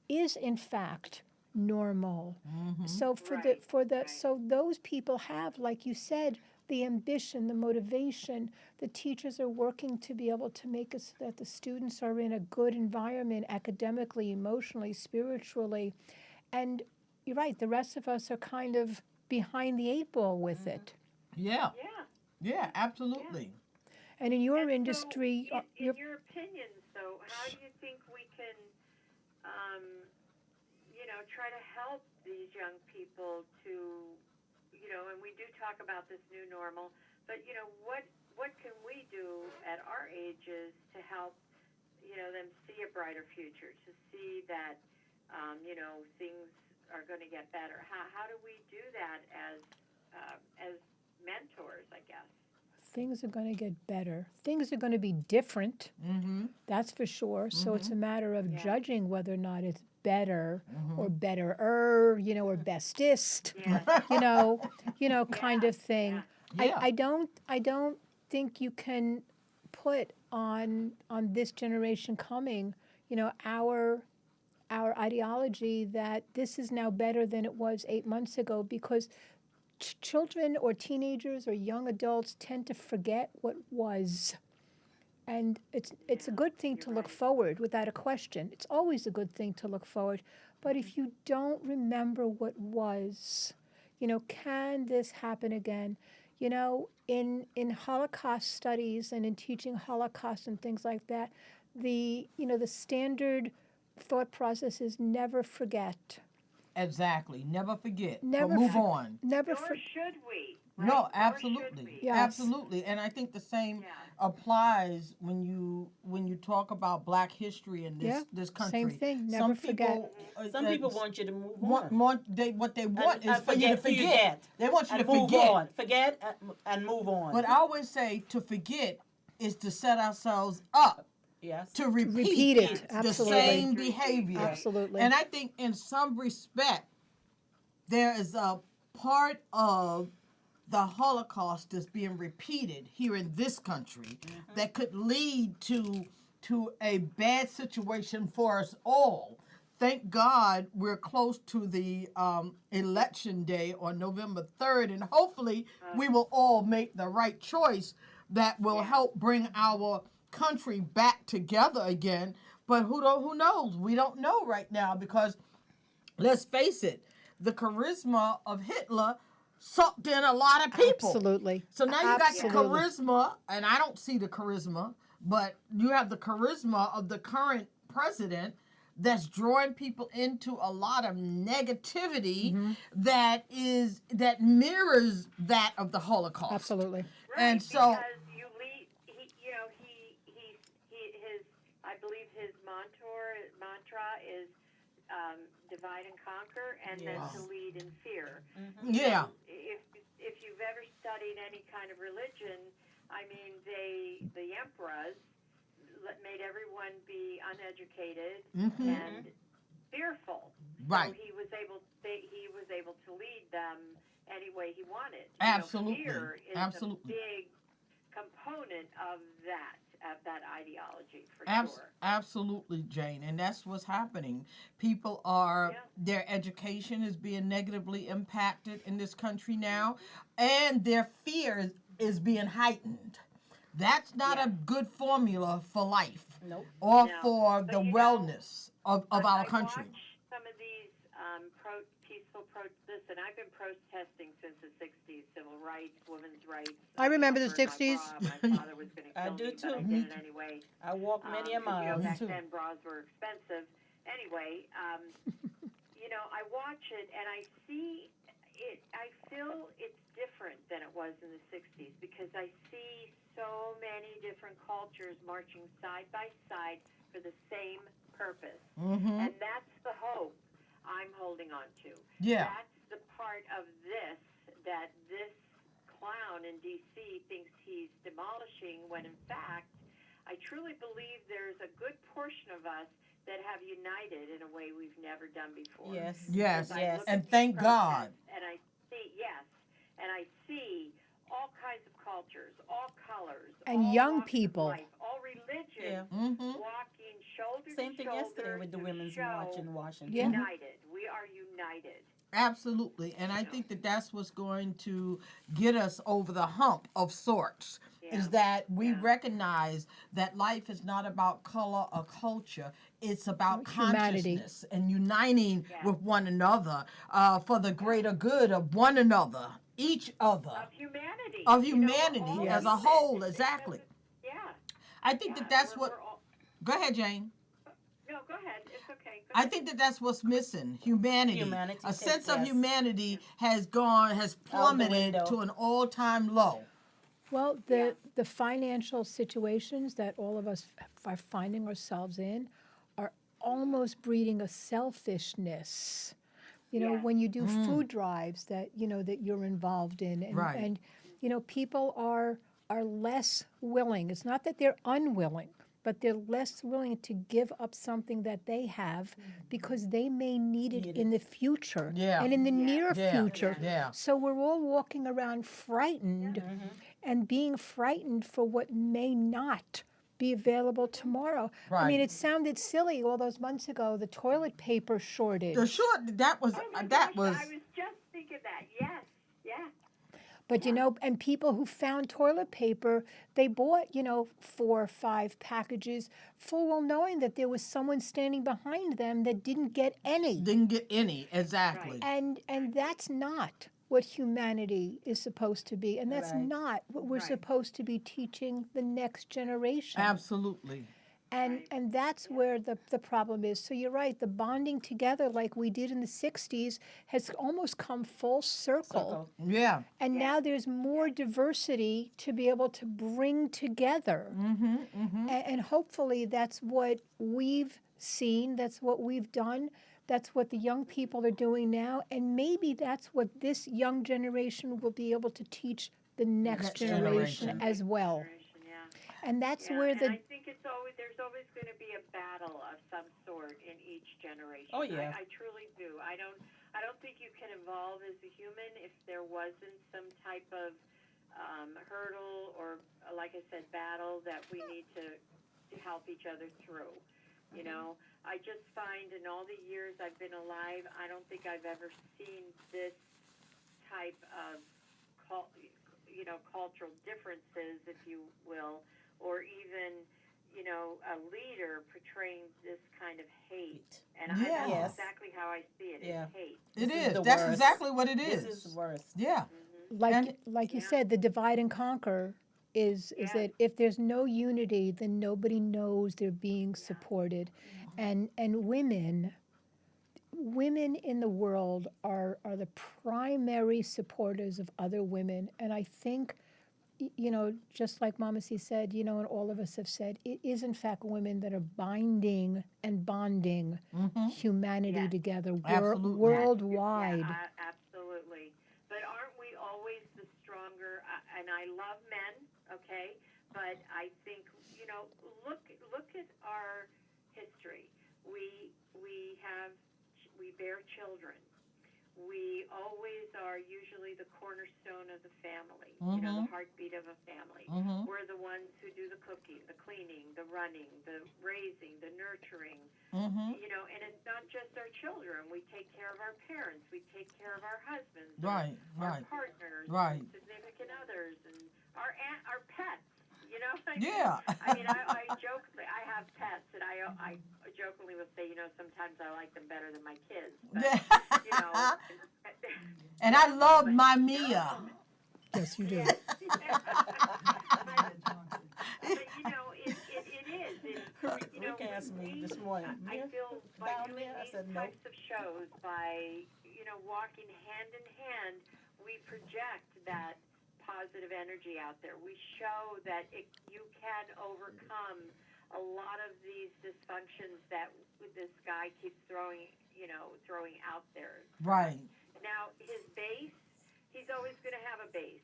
is in fact normal. So Right. so those people have, like you said, the ambition, the motivation. The teachers are working to be able to make it so that the students are in a good environment academically, emotionally, spiritually, and you're right. The rest of us are kind of behind the 8 ball with it. Yeah. Yeah. Yeah, absolutely. And in your And industry, so, in your opinion, so how do you think we can, try to help these young people to, and we do talk about this new normal, but what can we do at our ages to help, them see a brighter future, to see that, things are going to get better? How do we do that as mentors, I guess? things are going to get better. Things are going to be different. That's for sure. So it's a matter of Yeah. judging whether or not it's better or betterer, or bestest, kind of thing. Yeah. I don't think you can put on this generation coming, our ideology that this is now better than it was 8 months ago, because children or teenagers or young adults tend to forget what was. And it's a good thing to look forward without a question. It's always a good thing to look forward. But if you don't remember what was, can this happen again? In Holocaust studies and in teaching Holocaust and things like that, the standard thought process is never forget. Exactly. Never forget. Never but move for- on. Never Nor forget. should we. No, right? Nor should absolutely, we. Yes. absolutely, and I think the same applies when you talk about Black history in Yeah, this country. same thing, never forget. Some people want you to move on. what they want is And for you to forget. They want you and to move forget. on. Forget and move on. But I always say to forget is to set ourselves up yes. to repeat, Repeat it, the absolutely. same behavior. Absolutely. And I think in some respect, there is a part of the Holocaust that's being repeated here in this country that could lead to a bad situation for us all. Thank God we're close to the election day on November 3rd, and hopefully we will all make the right choice that will help bring our country back together again. But who knows? We don't know right now because, let's face it, the charisma of Hitler sucked in a lot of people. Absolutely. So now you got the Absolutely. charisma, and I don't see the charisma, but you have the charisma of the current president that's drawing people into a lot of negativity that mirrors that of the Holocaust. Absolutely. Right, And so because you lead, his, I believe his mantra is divide and conquer, and then to lead in fear. yeah, If you've ever studied any kind of religion, I mean, the emperors made everyone be uneducated and fearful. Right. So he was able to lead them any way he wanted. Absolutely. Fear is Absolutely. a big component of that ideology for sure. Absolutely, Jane, and that's what's happening. People are their education is being negatively impacted in this country now, and their fear is being heightened. That's not a good formula for life, or No. for But the wellness of our country. I watch some of these peaceful listen, I've been protesting since the 60s, civil rights, women's rights. I remember the burned my 60s. bra. My father was going to I kill do me, too. but I did it anyway. I walked many a mile. Back then, bras were expensive. Anyway, I watch it and I see it. I feel it's different than it was in the 60s because I see so many different cultures marching side by side for the same purpose. And that's the hope I'm holding on to. Yeah. That's the part of this that this clown in D.C. thinks he's demolishing when in fact I truly believe there's a good portion of us that have united in a way we've never done before. Yes, Because I yes, look and at these thank God. protests And I see all kinds of cultures, all colors, And all young walks of people. life, all religions, walking shoulder Same to thing shoulder yesterday with the to women's show march in Washington. Yeah. United. We are united. Absolutely, and I think that's what's going to get us over the hump of sorts. Is that we recognize that life is not about color or culture. It's about Humanity. consciousness and uniting with one another for the greater good of one another, each other, Of humanity. of You know, humanity all as of a it. whole. It Exactly. Yeah. I think that's we're what. all, Go ahead, Jane. no, go ahead. It's okay. Go I ahead. think that's what's missing. Humanity. Humanity, A sense of yes. humanity has plummeted window. to an all-time low. Well, the financial situations that all of us are finding ourselves in are almost breeding a selfishness. When you do food drives that you're involved in, and, Right. and people are less willing. It's not that they're unwilling, but they're less willing to give up something that they have because they may need it in the future Yeah. and in the near Yeah. future. Yeah. So we're all walking around frightened and being frightened for what may not be available tomorrow. I mean, Right. it sounded silly all those months ago, the toilet paper shortage. That was Oh my that gosh, was I was just thinking that. Yes. Yeah. But you know, and people who found toilet paper, they bought, 4 or 5 packages, full well knowing that there was someone standing behind them that didn't get any. Didn't get any, exactly. And that's not what humanity is supposed to be. And that's Right. not what we're Right. supposed to be teaching the next generation. Absolutely. And that's where the problem is. So you're right, the bonding together like we did in the 60s has almost come full circle. Yeah. And now there's more diversity to be able to bring together. And hopefully that's what we've seen, that's what we've done, that's what the young people are doing now. And maybe that's what this young generation will be able to teach the next generation generation. as well. Generation, yeah. And that's Yeah, where and the I think there's always going to be a battle of some sort in each generation. Oh, yeah. I truly do. I don't think you can evolve as a human if there wasn't some type of hurdle or, like I said, battle that we need to help each other through. You know, I just find in all the years I've been alive, I don't think I've ever seen this type of, cultural differences, if you will, or even, a leader portraying this kind of hate. And Yes. that's exactly how I see it. Yeah. It's hate. It This is is. the That's worst. exactly what it is. This is worse. Yeah. like you said, the divide and conquer is that if there's no unity, then nobody knows they're being supported. And women in the world are the primary supporters of other women. And I think, just like Mama C said, and all of us have said, it is in fact women that are binding and bonding humanity Yes. together Absolutely. worldwide. Yeah, absolutely. But aren't we always the stronger? And I love men, okay? But I think, look at our history. We bear children. We always are usually the cornerstone of the family, the heartbeat of a family. We're the ones who do the cooking, the cleaning, the running, the raising, the nurturing. And it's not just our children. We take care of our parents. We take care of our husbands, Right, our right. partners, Right. and significant others, and our pets. Yeah. I mean, I jokingly, I have pets, and I jokingly will say, sometimes I like them better than my kids. But, And I love my Mia. Yes, you do. But it is. Rick asked me this morning, I feel by down doing there? I these said, nope. types of shows, by walking hand in hand, we project that positive energy out there. We show that you can overcome a lot of these dysfunctions that this guy keeps throwing out there. Right. Now, his base, he's always going to have a base.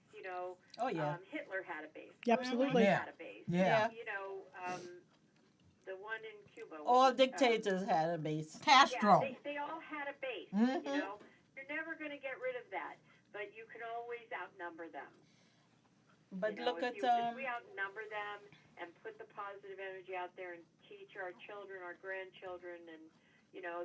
Oh, yeah. Hitler had a base. Absolutely. Reagan had a base. Yeah. The one in Cuba. All dictators had a base. Castro. Yeah, they all had a base. You're never going to get rid of that, but you can always outnumber them. But look if at we outnumber them and put the positive energy out there and teach our children, our grandchildren, and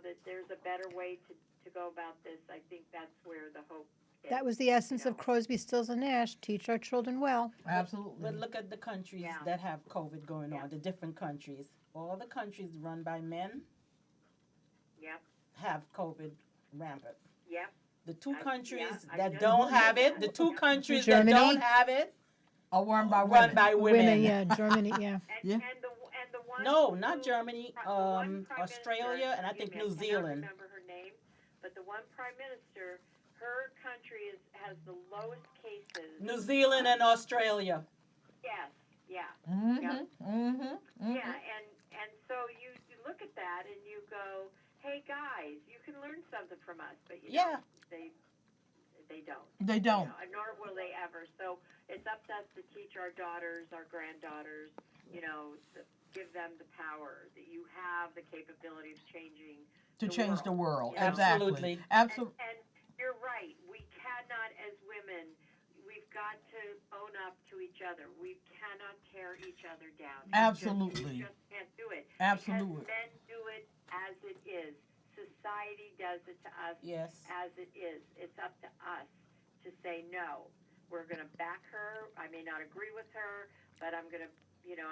that there's a better way to go about this, I think that's where the hope is. That was the essence of Crosby, Stills, and Nash. Teach our children well. Absolutely. But look at the countries that have COVID going on, the different countries. All the countries run by men have COVID rampant. Yep. The two countries I that just don't looked have at it, that. the two countries Germany. that don't have it, Are run by run women. by women. Yeah, Germany, yeah. Yeah. And the one No, not Germany, the one prime Australia, minister, and I think excuse New me, I Zealand. cannot remember her name, but the one prime minister, her country has the lowest cases. New Zealand and Australia. Yes, yeah. Mm-hmm. Mm-hmm. Yeah, and so you look at that and you go, hey guys, you can learn something from us, but they don't. They don't. Nor will they ever. So it's up to us to teach our daughters, our granddaughters, give them the power that you have the capability of changing The world. Absolutely. Exactly. Absolutely. And you're right. We cannot, as women, we've got to own up to each other. We cannot tear each other down. Absolutely. We just can't do it. Absolutely. Because men do it as it is. Society does it to us Yes. as it is. It's up to us to say no. we're going to back her. I may not agree with her, but I'm going to,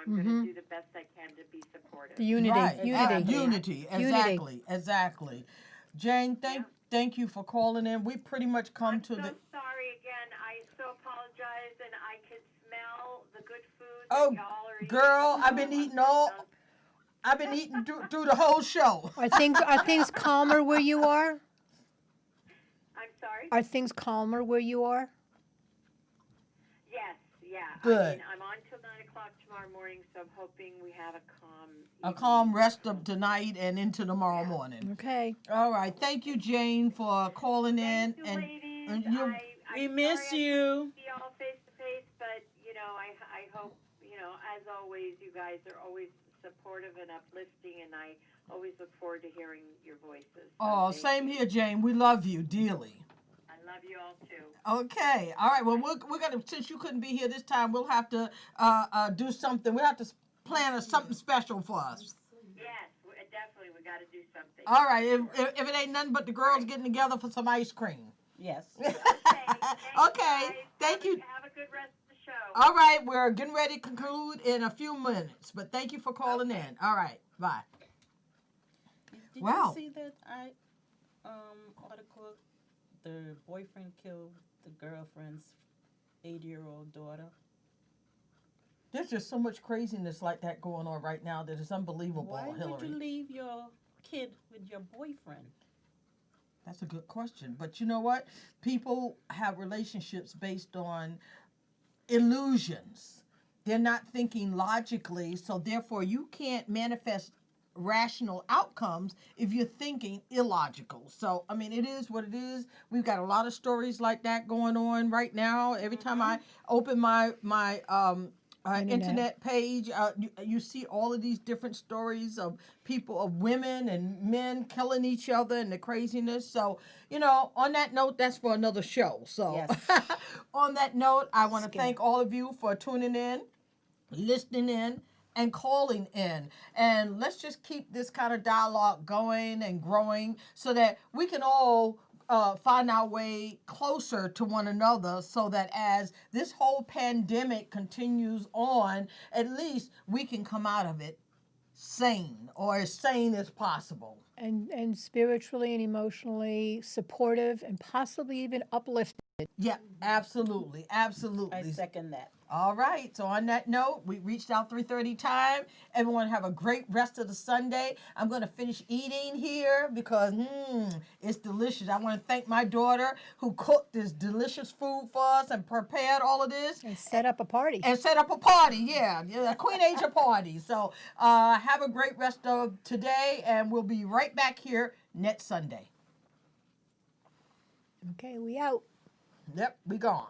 I'm going to do the best I can to be supportive. Unity, Right. unity. Unity. Exactly. Exactly. Jane, thank you for calling in. We pretty much come I'm to so the. sorry again. I so apologize, and I could smell the good food Oh, that y'all are eating. girl, I've been eating I've been eating through the whole show. Are things calmer where you are? I'm sorry? Are things calmer where you are? Yes, yeah. Good. I mean, I'm on till 9 o'clock tomorrow morning, so I'm hoping we have a A evening. calm rest of tonight and into tomorrow morning. Okay. All right. Thank you, Jane, for calling in. Thank you, And ladies. you, We I'm miss sorry I you. couldn't see y'all face to face, but I hope as always, you guys are always supportive and uplifting, and I always look forward to hearing your voices. So same here, Jane. We love you dearly. I love you all too. Okay. All right. Well, we're gonna, since you couldn't be here this time, we'll have to do something. We'll have to plan something special for us. Yes, definitely. We got to do something. All right. If it ain't nothing but the girls getting together for some ice cream. Yes. Okay. Okay. Thank you. Have a good rest of the show. All right. We're getting ready to conclude in a few minutes, but thank you for calling in. All right. Bye. Did Wow. you see that article? The boyfriend killed the girlfriend's 80-year-old daughter. There's just so much craziness like that going on right now that is unbelievable, Why Hillary. would you leave your kid with your boyfriend? That's a good question. But you know what? People have relationships based on illusions. They're not thinking logically, so therefore you can't manifest rational outcomes if you're thinking illogical. So, I mean, it is what it is. We've got a lot of stories like that going on right now. Every time I open my internet page, you see all of these different stories of people, of women and men killing each other and the craziness. So, on that note, that's for another show. So, Yes. on that note, I want to thank all of you for tuning in, listening in, and calling in. And let's just keep this kind of dialogue going and growing so that we can all find our way closer to one another, so that as this whole pandemic continues on, at least we can come out of it sane, or as sane as possible. And spiritually and emotionally supportive and possibly even uplifted. Yeah, absolutely. I Absolutely. second that. All right. So on that note, we reached our 3:30 time. Everyone have a great rest of the Sunday. I'm going to finish eating here because it's delicious. I want to thank my daughter who cooked this delicious food for us and prepared all of this. And set up a party. And set up a party, yeah, a Queenager party. So have a great rest of today, and we'll be right back here next Sunday. Okay, we out. Yep, we gone.